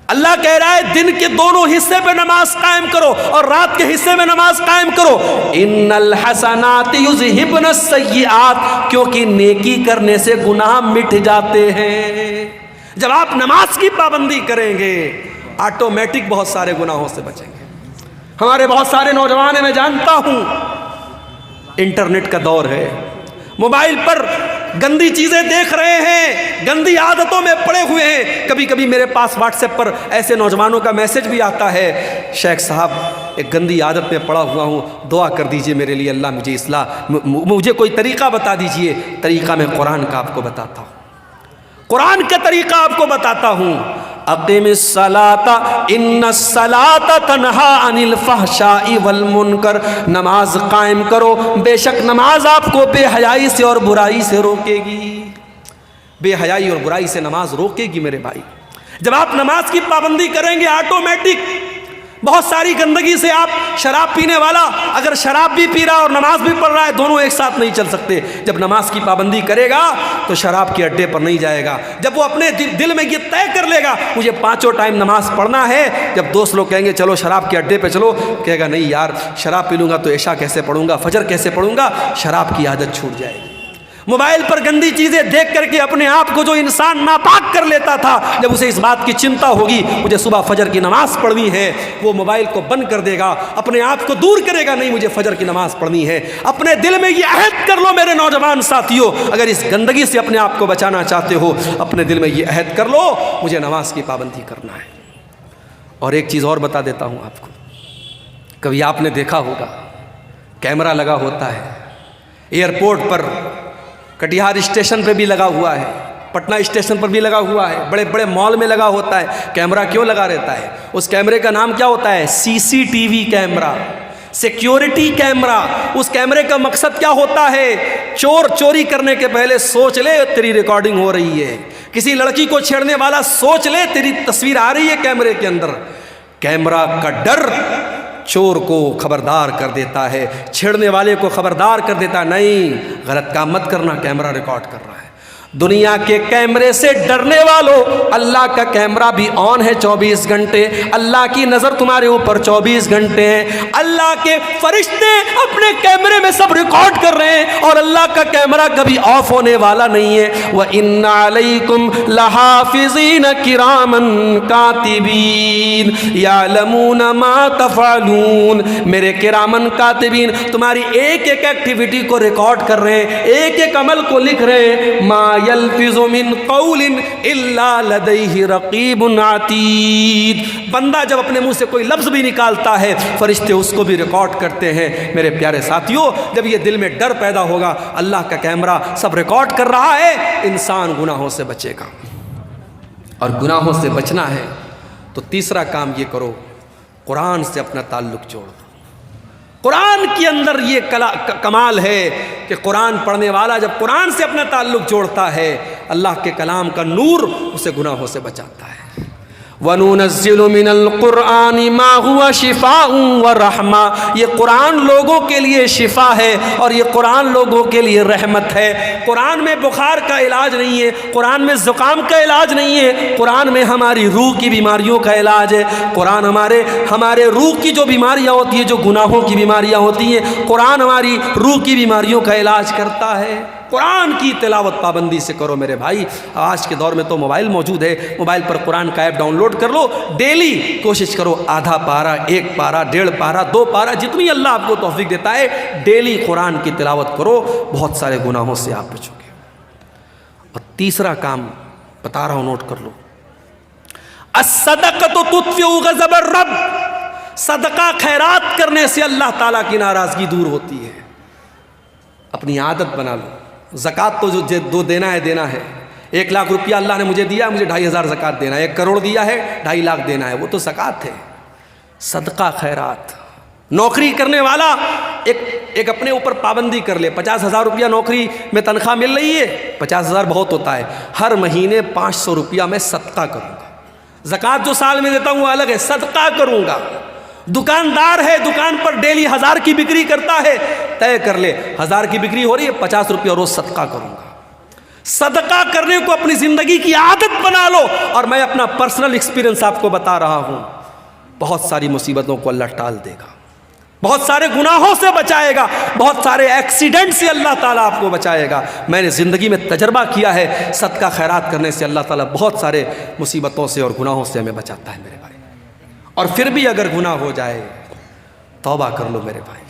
اللہ کہہ رہا ہے دن کے دونوں حصے پہ نماز قائم کرو اور رات کے حصے میں نماز قائم کرو. ان الحسنات یذہبن السیئات، کیونکہ نیکی کرنے سے گناہ مٹ جاتے ہیں. جب آپ نماز کی پابندی کریں گے آٹومیٹک بہت سارے گناہوں سے بچیں گے. ہمارے بہت سارے نوجوان میں جانتا ہوں انٹرنیٹ کا دور ہے، موبائل پر گندی چیزیں دیکھ رہے ہیں، گندی عادتوں میں پڑے ہوئے ہیں. کبھی کبھی میرے پاس واٹس ایپ پر ایسے نوجوانوں کا میسج بھی آتا ہے، شیخ صاحب ایک گندی عادت میں پڑا ہوا ہوں، دعا کر دیجئے میرے لیے، اللہ مجھے اصلاح، مجھے کوئی طریقہ بتا دیجئے. طریقہ میں قرآن کا آپ کو بتاتا ہوں، قرآن کا طریقہ آپ کو بتاتا ہوں. اقم الصلاۃ ان الصلاۃ تنہی عن الفحشاء والمنکر، نماز قائم کرو، بے شک نماز آپ کو بے حیائی سے اور برائی سے روکے گی. بے حیائی اور برائی سے نماز روکے گی. میرے بھائی جب آپ نماز کی پابندی کریں گے آٹومیٹک بہت ساری گندگی سے، آپ شراب پینے والا اگر شراب بھی پی رہا اور نماز بھی پڑھ رہا ہے، دونوں ایک ساتھ نہیں چل سکتے. جب نماز کی پابندی کرے گا تو شراب کے اڈے پر نہیں جائے گا. جب وہ اپنے دل میں یہ طے کر لے گا مجھے 5 ٹائم نماز پڑھنا ہے، جب دوست لوگ کہیں گے چلو شراب کے اڈے پہ چلو، کہے گا نہیں یار شراب پی لوں گا تو عشاء کیسے پڑھوں گا، فجر کیسے پڑھوں گا، شراب کی عادت چھوٹ جائے گی. موبائل پر گندی چیزیں دیکھ کر کے اپنے آپ کو جو انسان ناپاک کر لیتا تھا، جب اسے اس بات کی چنتا ہوگی مجھے صبح فجر کی نماز پڑھنی ہے، وہ موبائل کو بند کر دے گا، اپنے آپ کو دور کرے گا، نہیں مجھے فجر کی نماز پڑھنی ہے۔ اپنے دل میں یہ عہد کر لو میرے نوجوان ساتھیوں، اگر اس گندگی سے اپنے آپ کو بچانا چاہتے ہو، اپنے دل میں یہ عہد کر لو مجھے نماز کی پابندی کرنا ہے۔ اور ایک چیز اور بتا دیتا ہوں آپ کو، کبھی آپ نے دیکھا ہوگا کیمرہ لگا ہوتا ہے ایئرپورٹ پر، کٹیہار اسٹیشن پہ بھی لگا ہوا ہے، پٹنہ اسٹیشن پر بھی لگا ہوا ہے، بڑے بڑے مال میں لگا ہوتا ہے۔ کیمرہ کیوں لگا رہتا ہے؟ اس کیمرے کا نام کیا ہوتا ہے؟ CCTV camera, security camera. اس کیمرے کا مقصد کیا ہوتا ہے؟ چور چوری کرنے کے پہلے سوچ لے تیری ریکارڈنگ ہو رہی ہے، کسی لڑکی کو چھیڑنے والا سوچ لے تیری تصویر آ رہی ہے کیمرے کے اندر۔ کیمرہ کا ڈر چور کو خبردار کر دیتا ہے، چھیڑنے والے کو خبردار کر دیتا ہے، نہیں غلط کام مت کرنا، کیمرہ ریکارڈ کر رہا ہے۔ دنیا کے کیمرے سے ڈرنے والوں، اللہ کا کیمرہ بھی آن ہے 24 گھنٹے، اللہ کی نظر تمہارے اوپر 24 گھنٹے ہیں، اللہ کے فرشتے اپنے کیمرے میں سب ریکارڈ کر رہے ہیں، اور اللہ کا کیمرہ کبھی آف ہونے والا نہیں ہے۔ وَإِنَّ عَلَيْكُمْ لَحَافِظِينَ كِرَامًا كَاتِبِينَ يَعْلَمُونَ مَا تَفْعَلُونَ، میرے کرامن کاتبین تمہاری ایک ایک ایکٹیویٹی کو ریکارڈ کر رہے ہیں، ایک ایک عمل کو لکھ رہے ہیں۔ ما یلفظ من قول الا لدیہ رقیب عتید، بندہ جب اپنے منہ سے کوئی لفظ بھی نکالتا ہے فرشتے اس کو بھی ریکارڈ کرتے ہیں۔ میرے پیارے ساتھیوں، جب یہ دل میں ڈر پیدا ہوگا، اللہ کا کیمرہ سب ریکارڈ کر رہا ہے، انسان گناہوں سے بچے گا۔ اور گناہوں سے بچنا ہے تو تیسرا کام یہ کرو، قرآن سے اپنا تعلق جوڑ دو۔ قرآن کے اندر یہ کمال ہے کہ قرآن پڑھنے والا جب قرآن سے اپنا تعلق جوڑتا ہے، اللہ کے کلام کا نور اسے گناہوں سے بچاتا ہے۔ وَنُنَزِّلُ مِنَ الْقُرْآنِ مَا هُوَ شِفَاءٌ وَرَحْمَةٌ، یہ قرآن لوگوں کے لیے شفا ہے اور یہ قرآن لوگوں کے لیے رحمت ہے۔ قرآن میں بخار کا علاج نہیں ہے، قرآن میں زکام کا علاج نہیں ہے، قرآن میں ہماری روح کی بیماریوں کا علاج ہے۔ قرآن ہمارے روح کی جو بیماریاں ہوتی ہیں، جو گناہوں کی بیماریاں ہوتی ہیں، قرآن ہماری روح کی بیماریوں کا علاج کرتا ہے۔ قرآن کی تلاوت پابندی سے کرو میرے بھائی۔ آج کے دور میں تو موبائل موجود ہے، موبائل پر قرآن کا ایپ ڈاؤن لوڈ کر لو، ڈیلی کوشش کرو آدھا پارہ، 1 پارہ، 1.5 پارہ، 2 پارہ، جتنی اللہ آپ کو توفیق دیتا ہے ڈیلی قرآن کی تلاوت کرو، بہت سارے گناہوں سے آپ بچو گے۔ اور تیسرا کام بتا رہا ہوں، نوٹ کر لو، الصدقۃ تطفئ غضب الرب، صدقہ خیرات کرنے سے اللہ تعالیٰ کی ناراضگی دور ہوتی ہے۔ اپنی عادت بنا لو، زکوٰۃ تو جو دینا ہے 1 لاکھ روپیہ اللہ نے مجھے دیا، مجھے 2,500 زکوٰۃ دینا ہے، 1 کروڑ دیا ہے 2.5 لاکھ دینا ہے، وہ تو زکوٰۃ ہے۔ صدقہ خیرات، نوکری کرنے والا ایک اپنے اوپر پابندی کر لے، 50,000 روپیہ نوکری میں تنخواہ مل رہی ہے، 50,000 بہت ہوتا ہے، ہر مہینے 500 روپیہ میں صدقہ کروں گا۔ زکوٰۃ جو سال میں دیتا ہوں وہ الگ ہے، صدقہ کروں گا۔ دکاندار ہے، دکان پر ڈیلی 1000 کی بکری کرتا ہے، طے کر لے 1000 کی بکری ہو رہی ہے، 50 روپیہ روز صدقہ کروں گا۔ صدقہ کرنے کو اپنی زندگی کی عادت بنا لو۔ اور میں اپنا پرسنل ایکسپیرینس آپ کو بتا رہا ہوں، بہت ساری مصیبتوں کو اللہ ٹال دے گا، بہت سارے گناہوں سے بچائے گا، بہت سارے ایکسیڈنٹ سے اللہ تعالیٰ آپ کو بچائے گا۔ میں نے زندگی میں تجربہ کیا ہے، صدقہ خیرات کرنے سے اللہ تعالیٰ بہت سارے مصیبتوں سے اور گناہوں سے ہمیں بچاتا ہے میرے بھائی۔ اور پھر بھی اگر گناہ ہو جائے توبہ کر لو میرے بھائی۔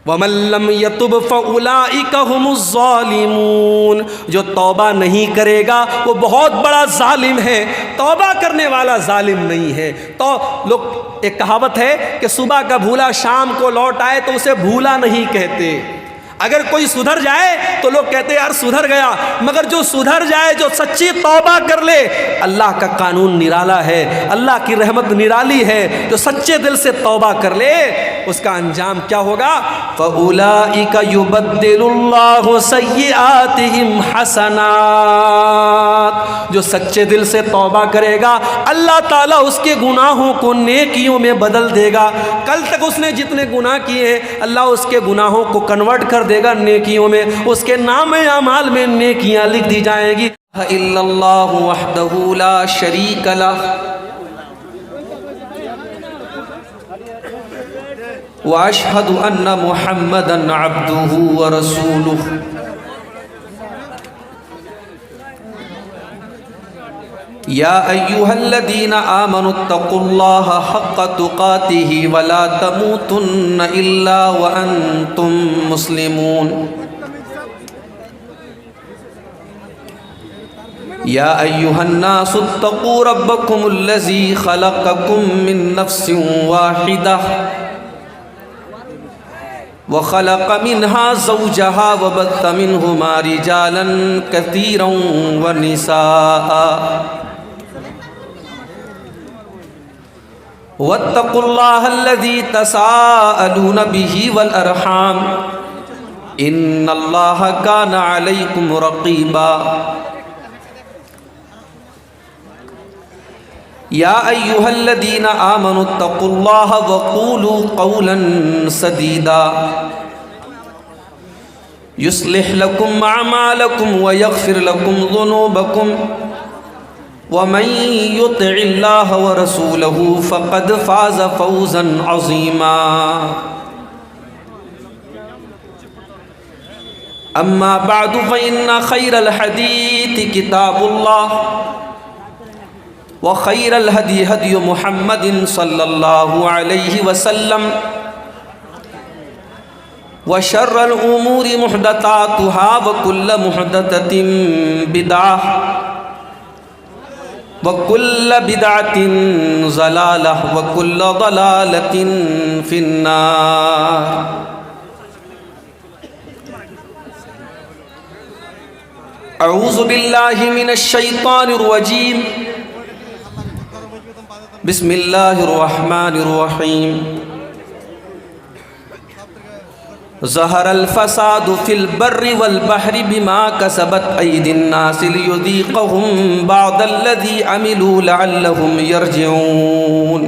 وَمَن لَّمْ يَتُبْ فَأُولَٰئِكَ هُمُ الظَّالِمُونَ، جو توبہ نہیں کرے گا وہ بہت بڑا ظالم ہے، توبہ کرنے والا ظالم نہیں ہے۔ تو لوگ، ایک کہاوت ہے کہ صبح کا بھولا شام کو لوٹ آئے تو اسے بھولا نہیں کہتے۔ اگر کوئی سدھر جائے تو لوگ کہتے ہیں یار سدھر گیا، مگر جو سدھر جائے، جو سچی توبہ کر لے، اللہ کا قانون نرالا ہے، اللہ کی رحمت نرالی ہے۔ جو سچے دل سے توبہ کر لے اس کا انجام کیا ہوگا؟ فَأُولَٰئِكَ يُبَدِّلُ اللَّهُ سَيِّئَاتِهِمْ حَسَنَاتٍ، جو سچے دل سے توبہ کرے گا اللہ تعالیٰ اس کے گناہوں کو نیکیوں میں بدل دے گا۔ کل تک اس نے جتنے گناہ کیے ہیں اللہ اس کے گناہوں کو کنورٹ کر دے گا نیکیوں میں، اس کے نام اعمال میں نیکیاں لکھ دی جائیں گی۔ الا اللہ وحدہ لا شریک لہ واشہد ان محمدا عبدہ ورسولہ۔ یا ایہا الذین آمنوا اتقوا اللہ حق تقاتہ ولا تموتن الا وانتم مسلمون یا ایہا الناس اتقوا ربکم الذی خلقکم من نفس واحدہ وخلق منها زوجها وبث منهما رجالا كثيرا ونساء واتقوا الله الذي تساءلون به والأرحام إن الله كان عليكم رقيبا يا أيها الذين آمنوا اتقوا الله وقولوا قولا سديدا يصلح لكم أعمالكم ويغفر لكم ذنوبكم ومن يطع الله ورسوله فقد فاز فوزا عظيما أما بعد فإن خير الحديث كتاب الله وخير الهدي هدي محمد صلى الله عليه وسلم وشر الأمور محدثاتها وكل محدثة بدعة وَكُلَّ بِدْعَةٍ ضَلَالَةٍ وَكُلَّ ضَلَالَةٍ فِي النَّارِ اعوذ باللہ من الشیطان الرجیم بسم اللہ الرحمن الرحیم ظہر الفساد فی البر والبحر بما کسبت ایدی الناس لیذیقہم بعض الذی عملوا لعلہم یرجعون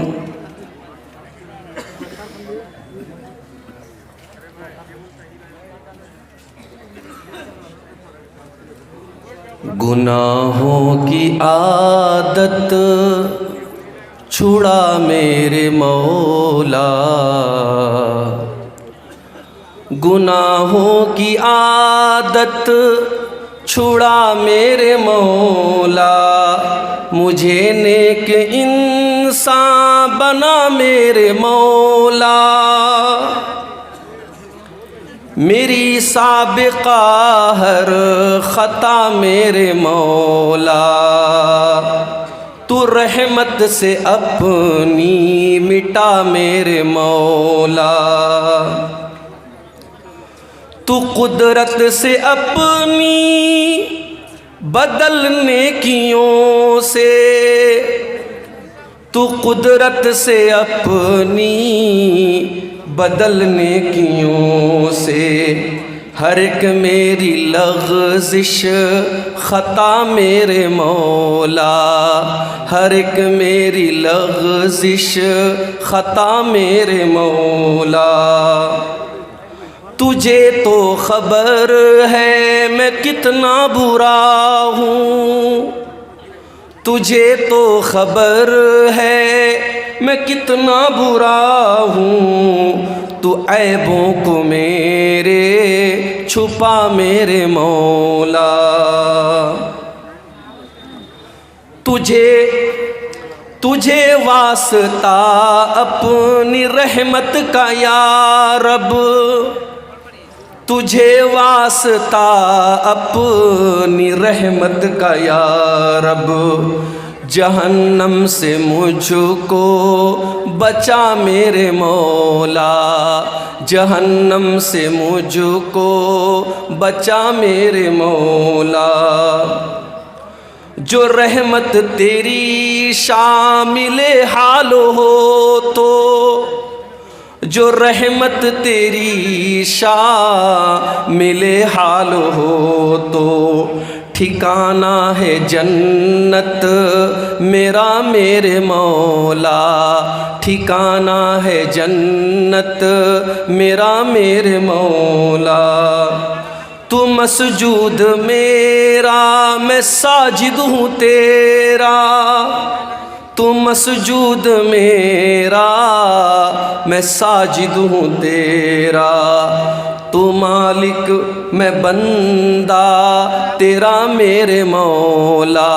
گناہوں کی عادت چھڑا میرے مولا گناہوں کی عادت چھڑا میرے مولا مجھے نیک انسان بنا میرے مولا میری سابقہ ہر خطا میرے مولا تو رحمت سے اپنی مٹا میرے مولا تو قدرت سے اپنی بدل نیکیوں سے تو قدرت سے اپنی بدل نیکیوں سے ہر ایک میری لغزش خطا میرے مولا ہر ایک میری لغزش خطا میرے مولا تجھے تو خبر ہے میں کتنا برا ہوں تجھے تو خبر ہے میں کتنا برا ہوں تو عیبوں کو میرے چھپا میرے مولا تجھے واسطہ اپنی رحمت کا یا رب تجھے واسطہ اپنی رحمت کا یا رب جہنم سے مجھ کو بچا میرے مولا جہنم سے مجھ کو بچا میرے مولا جو رحمت تیری شامل حال ہو تو جو رحمت تیری شامل حال ہو تو ٹھکانہ ہے جنت میرا میرے مولا ٹھکانہ ہے جنت میرا میرے مولا تو مسجود میرا میں ساجد ہوں تیرا تو مسجود میرا میں ساجد ہوں تیرا تو مالک میں بندہ تیرا میرے مولا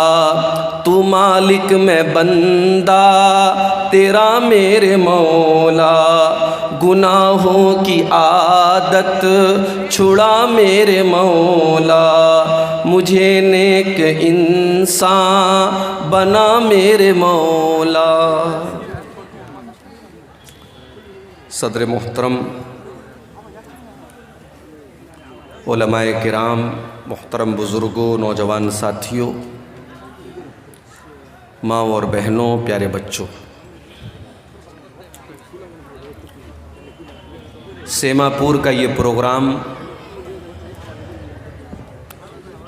تو مالک میں بندہ تیرا میرے مولا، گناہوں کی عادت چھڑا میرے مولا، مجھے نیک انسان بنا میرے مولا۔ صدر محترم، علماء کرام، محترم بزرگوں، نوجوان ساتھیوں، ماں اور بہنوں، پیارے بچوں، سیما پور کا یہ پروگرام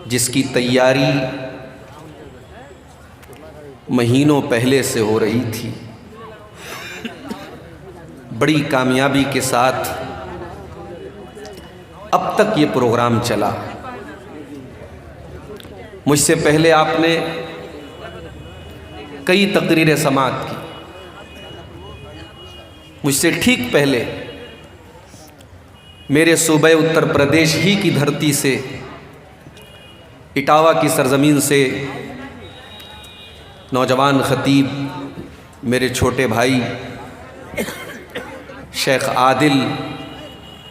جس کی تیاری مہینوں پہلے سے ہو رہی تھی، بڑی کامیابی کے ساتھ اب تک یہ پروگرام چلا۔ مجھ سے پہلے آپ نے کئی تقریریں سماعت کی، مجھ سے ٹھیک پہلے میرے صوبہ اتر پردیش ہی کی دھرتی سے، اٹاوا کی سرزمین سے، نوجوان خطیب میرے چھوٹے بھائی شیخ عادل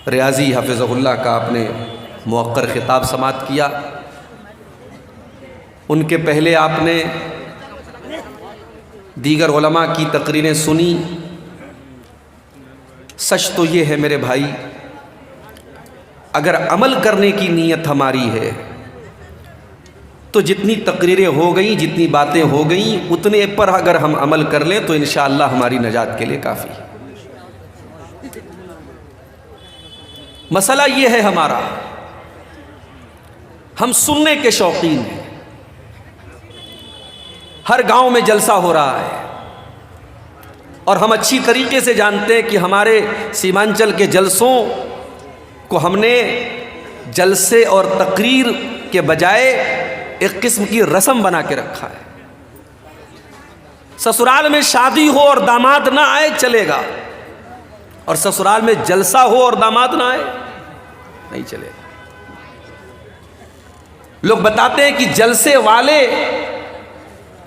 ریاضی حفظہ اللہ کا آپ نے موقر خطاب سماعت کیا۔ ان کے پہلے آپ نے دیگر علماء کی تقریریں سنی۔ سچ تو یہ ہے میرے بھائی، اگر عمل کرنے کی نیت ہماری ہے تو جتنی تقریریں ہو گئیں، جتنی باتیں ہو گئیں، اتنے پر اگر ہم عمل کر لیں تو انشاءاللہ ہماری نجات کے لیے کافی ہے۔ مسئلہ یہ ہے ہمارا، ہم سننے کے شوقین ہیں۔ ہر گاؤں میں جلسہ ہو رہا ہے اور ہم اچھی طریقے سے جانتے ہیں کہ ہمارے سیمانچل کے جلسوں کو ہم نے جلسے اور تقریر کے بجائے ایک قسم کی رسم بنا کے رکھا ہے۔ سسرال میں شادی ہو اور داماد نہ آئے چلے گا، اور سسرال میں جلسہ ہو اور داماد نہ آئے نہیں چلے گا۔ لوگ بتاتے ہیں کہ جلسے والے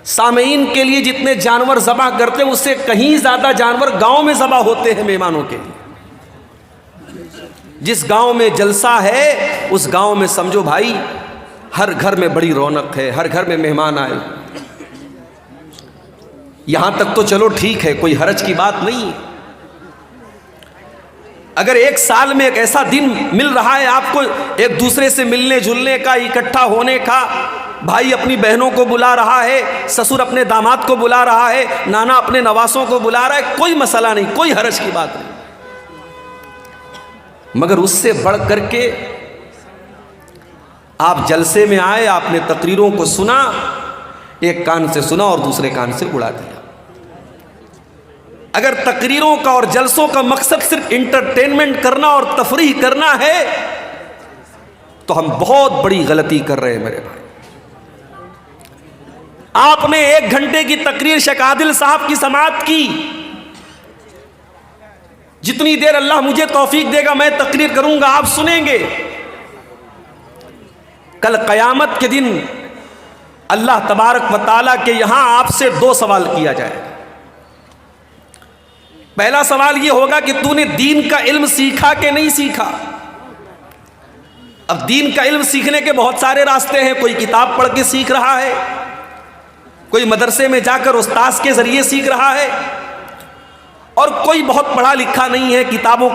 سامعین کے لیے جتنے جانور ذبح کرتے ہیں اس سے کہیں زیادہ جانور گاؤں میں ذبح ہوتے ہیں مہمانوں کے لیے۔ جس گاؤں میں جلسہ ہے اس گاؤں میں سمجھو بھائی ہر گھر میں بڑی رونق ہے، ہر گھر میں مہمان آئے۔ یہاں تک تو چلو ٹھیک ہے، کوئی حرج کی بات نہیں ہے۔ اگر ایک سال میں ایک ایسا دن مل رہا ہے آپ کو ایک دوسرے سے ملنے جلنے کا، اکٹھا ہونے کا، بھائی اپنی بہنوں کو بلا رہا ہے، سسر اپنے داماد کو بلا رہا ہے، نانا اپنے نواسوں کو بلا رہا ہے، کوئی مسئلہ نہیں، کوئی حرج کی بات نہیں۔ مگر اس سے بڑھ کر کے آپ جلسے میں آئے، آپ نے تقریروں کو سنا، ایک کان سے سنا اور دوسرے کان سے اڑا دیا۔ اگر تقریروں کا اور جلسوں کا مقصد صرف انٹرٹینمنٹ کرنا اور تفریح کرنا ہے تو ہم بہت بڑی غلطی کر رہے ہیں میرے بھائی۔ آپ نے 1 گھنٹے کی تقریر شیخ عادل صاحب کی سماعت کی، جتنی دیر اللہ مجھے توفیق دے گا میں تقریر کروں گا، آپ سنیں گے۔ کل قیامت کے دن اللہ تبارک و تعالیٰ کے یہاں آپ سے 2 سوال کیا جائے گا۔ پہلا سوال یہ ہوگا کہ تو نے دین کا علم سیکھا کہ نہیں سیکھا۔ اب دین کا علم سیکھنے کے بہت سارے راستے ہیں، کوئی کتاب پڑھ کے سیکھ رہا ہے، کوئی مدرسے میں جا کر استاذ کے ذریعے سیکھ رہا ہے، اور کوئی بہت پڑھا لکھا نہیں ہے، کتابوں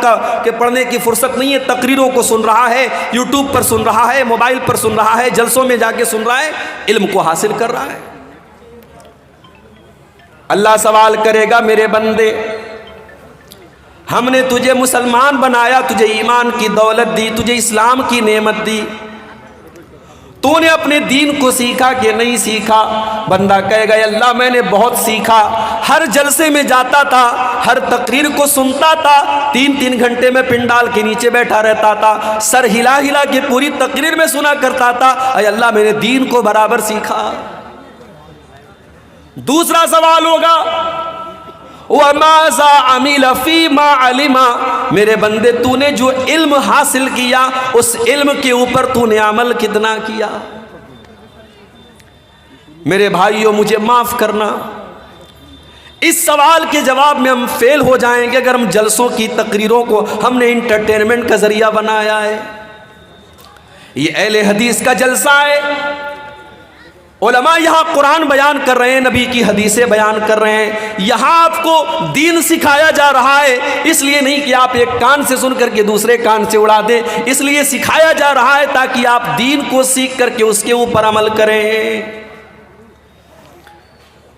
کے پڑھنے کی فرصت نہیں ہے، تقریروں کو سن رہا ہے، یوٹیوب پر سن رہا ہے، موبائل پر سن رہا ہے، جلسوں میں جا کے سن رہا ہے، علم کو حاصل کر رہا ہے۔ اللہ سوال کرے گا میرے بندے، ہم نے تجھے مسلمان بنایا، تجھے ایمان کی دولت دی، تجھے اسلام کی نعمت دی، تو نے اپنے دین کو سیکھا کہ نہیں سیکھا؟ بندہ کہے گا اللہ میں نے بہت سیکھا، ہر جلسے میں جاتا تھا، ہر تقریر کو سنتا تھا، 3 گھنٹے میں پنڈال کے نیچے بیٹھا رہتا تھا، سر ہلا ہلا کے پوری تقریر میں سنا کرتا تھا، اے اللہ میں نے دین کو برابر سیکھا۔ دوسرا سوال ہوگا وَمَاذَا عَمِلَ فِي مَا عَلِمَ، میرے بندے تو نے جو علم حاصل کیا اس علم کے اوپر تو نے عمل کتنا کیا؟ میرے بھائیوں مجھے معاف کرنا، اس سوال کے جواب میں ہم فیل ہو جائیں گے اگر ہم جلسوں کی تقریروں کو ہم نے انٹرٹینمنٹ کا ذریعہ بنایا ہے۔ یہ اہل حدیث کا جلسہ ہے، علماء یہاں قرآن بیان کر رہے ہیں، نبی کی حدیثیں بیان کر رہے ہیں، یہاں آپ کو دین سکھایا جا رہا ہے، اس لیے نہیں کہ آپ ایک کان سے سن کر کے دوسرے کان سے اڑا دیں، اس لیے سکھایا جا رہا ہے تاکہ آپ دین کو سیکھ کر کے اس کے اوپر عمل کریں۔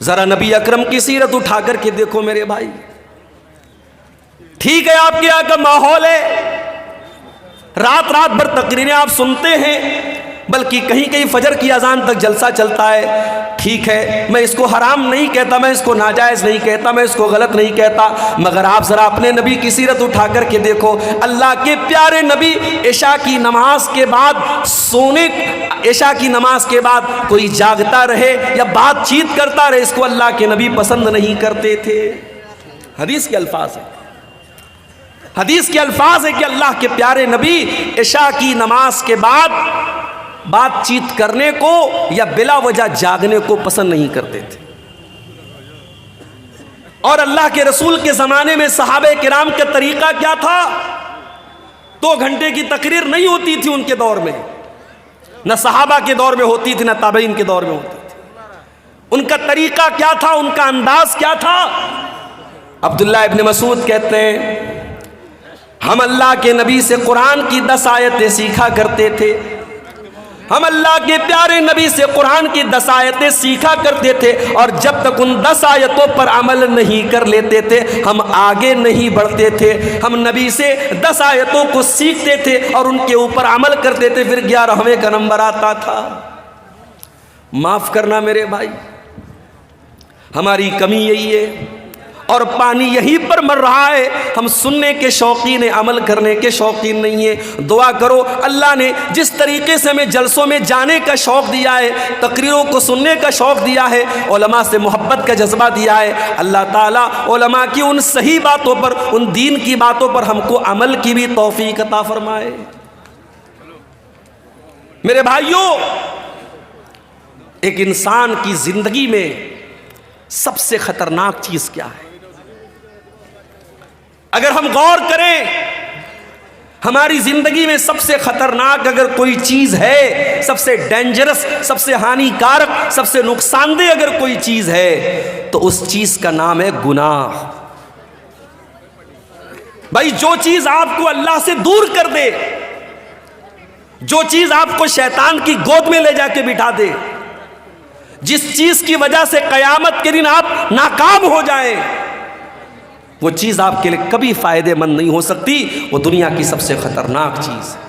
ذرا نبی اکرم کی سیرت اٹھا کر کے دیکھو میرے بھائی، ٹھیک ہے آپ کے یہاں کا ماحول ہے، رات رات بھر تقریریں آپ سنتے ہیں، بلکہ کہیں کہیں فجر کی اذان تک جلسہ چلتا ہے، ٹھیک ہے، میں اس کو حرام نہیں کہتا، میں اس کو ناجائز نہیں کہتا، میں اس کو غلط نہیں کہتا، مگر آپ ذرا اپنے نبی کی سیرت اٹھا کر کے دیکھو، اللہ کے پیارے نبی عشاء کی نماز کے بعد عشاء کی نماز کے بعد کوئی جاگتا رہے یا بات چیت کرتا رہے، اس کو اللہ کے نبی پسند نہیں کرتے تھے۔ حدیث کے الفاظ ہیں، حدیث کے الفاظ ہے کہ اللہ کے پیارے نبی عشاء کی نماز کے بعد بات چیت کرنے کو یا بلا وجہ جاگنے کو پسند نہیں کرتے تھے۔ اور اللہ کے رسول کے زمانے میں صحابہ کرام کا طریقہ کیا تھا؟ 2 گھنٹے کی تقریر نہیں ہوتی تھی ان کے دور میں، نہ صحابہ کے دور میں ہوتی تھی، نہ تابعین کے دور میں ہوتی تھی۔ ان کا طریقہ کیا تھا، ان کا انداز کیا تھا؟ عبداللہ ابن مسعود کہتے ہیں ہم اللہ کے نبی سے قرآن کی 10 آیتیں سیکھا کرتے تھے، ہم اللہ کے پیارے نبی سے قرآن کی 10 آیتیں سیکھا کرتے تھے، اور جب تک ان 10 آیتوں پر عمل نہیں کر لیتے تھے ہم آگے نہیں بڑھتے تھے۔ ہم نبی سے 10 آیتوں کو سیکھتے تھے اور ان کے اوپر عمل کرتے تھے، پھر 11ویں کا نمبر آتا تھا۔ معاف کرنا میرے بھائی، ہماری کمی یہی ہے، اور پانی یہیں پر مر رہا ہے، ہم سننے کے شوقین ہیں، عمل کرنے کے شوقین نہیں ہیں۔ دعا کرو اللہ نے جس طریقے سے ہمیں جلسوں میں جانے کا شوق دیا ہے، تقریروں کو سننے کا شوق دیا ہے، علماء سے محبت کا جذبہ دیا ہے، اللہ تعالیٰ علماء کی ان صحیح باتوں پر، ان دین کی باتوں پر ہم کو عمل کی بھی توفیق عطا فرمائے۔ میرے بھائیوں، ایک انسان کی زندگی میں سب سے خطرناک چیز کیا ہے؟ اگر ہم غور کریں، ہماری زندگی میں سب سے خطرناک اگر کوئی چیز ہے، سب سے ڈینجرس، سب سے ہانی کارک، سب سے نقصان دہ اگر کوئی چیز ہے تو اس چیز کا نام ہے گناہ۔ بھائی جو چیز آپ کو اللہ سے دور کر دے، جو چیز آپ کو شیطان کی گود میں لے جا کے بٹھا دے، جس چیز کی وجہ سے قیامت کے دن آپ ناکام ہو جائیں، وہ چیز آپ کے لیے کبھی فائدے مند نہیں ہو سکتی، وہ دنیا کی سب سے خطرناک چیز ہے۔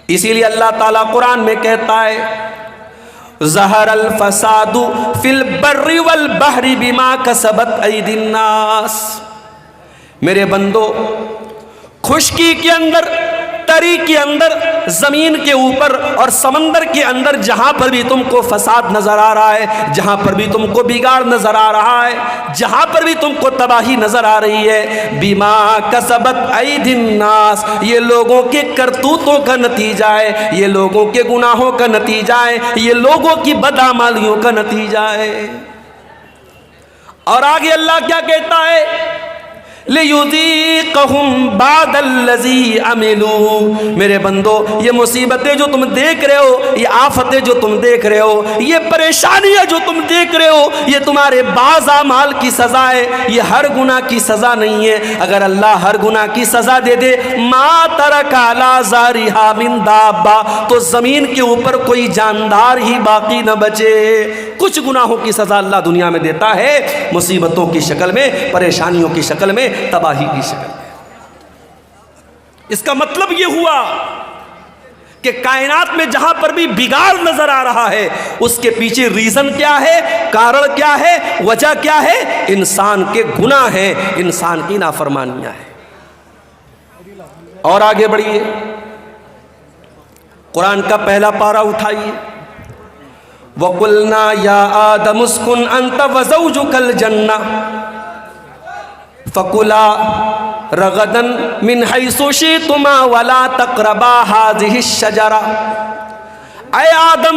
اسی لیے اللہ تعالیٰ قرآن میں کہتا ہے ظہر الفساد فی البر والبحر بما کسبت ایدی الناس۔ میرے بندو، خشکی کے اندر، تری کے اندر، زمین کے اوپر اور سمندر کے اندر جہاں پر بھی تم کو فساد نظر آ رہا ہے، جہاں پر بھی تم کو بگاڑ نظر آ رہا ہے، جہاں پر بھی تم کو تباہی نظر آ رہی ہے، بما کسبت ایدی الناس، یہ لوگوں کے کرتوتوں کا نتیجہ ہے، یہ لوگوں کے گناہوں کا نتیجہ ہے، یہ لوگوں کی بدعمالیوں کا نتیجہ ہے۔ اور آگے اللہ کیا کہتا ہے؟ لِيُذِيقَهُمْ بَعْدَ الَّذِي عَمِلُوا۔ میرے بندو، یہ مصیبتیں جو تم دیکھ رہے ہو، یہ آفتیں جو تم دیکھ رہے ہو، یہ پریشانیاں جو تم دیکھ رہے ہو، یہ تمہارے بعض اعمال کی سزا ہے، یہ ہر گناہ کی سزا نہیں ہے۔ اگر اللہ ہر گناہ کی سزا دے دے، مَا تَرَكَ عَلَىٰ ظَهْرِهَا مِن دَابَّةٍ، تو زمین کے اوپر کوئی جاندار ہی باقی نہ بچے۔ کچھ گناہوں کی سزا اللہ دنیا میں دیتا ہے، مصیبتوں کی شکل میں، پریشانیوں کی شکل میں، تباہی کی شکل میں۔ اس کا مطلب یہ ہوا کہ کائنات میں جہاں پر بھی بگاڑ نظر آ رہا ہے، اس کے پیچھے ریزن کیا ہے، کارن کیا ہے، وجہ کیا ہے؟ انسان کے گناہ ہیں، انسان کی نافرمانیاں ہیں۔ اور آگے بڑھیے، قرآن کا پہلا پارہ اٹھائیے، وَقُلْنَا يَا آدَمُ اسْكُنْ أَنْتَ وَزَوْجُكَ الْجَنَّةَ فَكُلَا رَغَدًا مِنْ حَيْثُ شِئْتُمَا وَلَا تَقْرَبَا هَٰذِهِ الشَّجَرَةَ۔ اے آدم،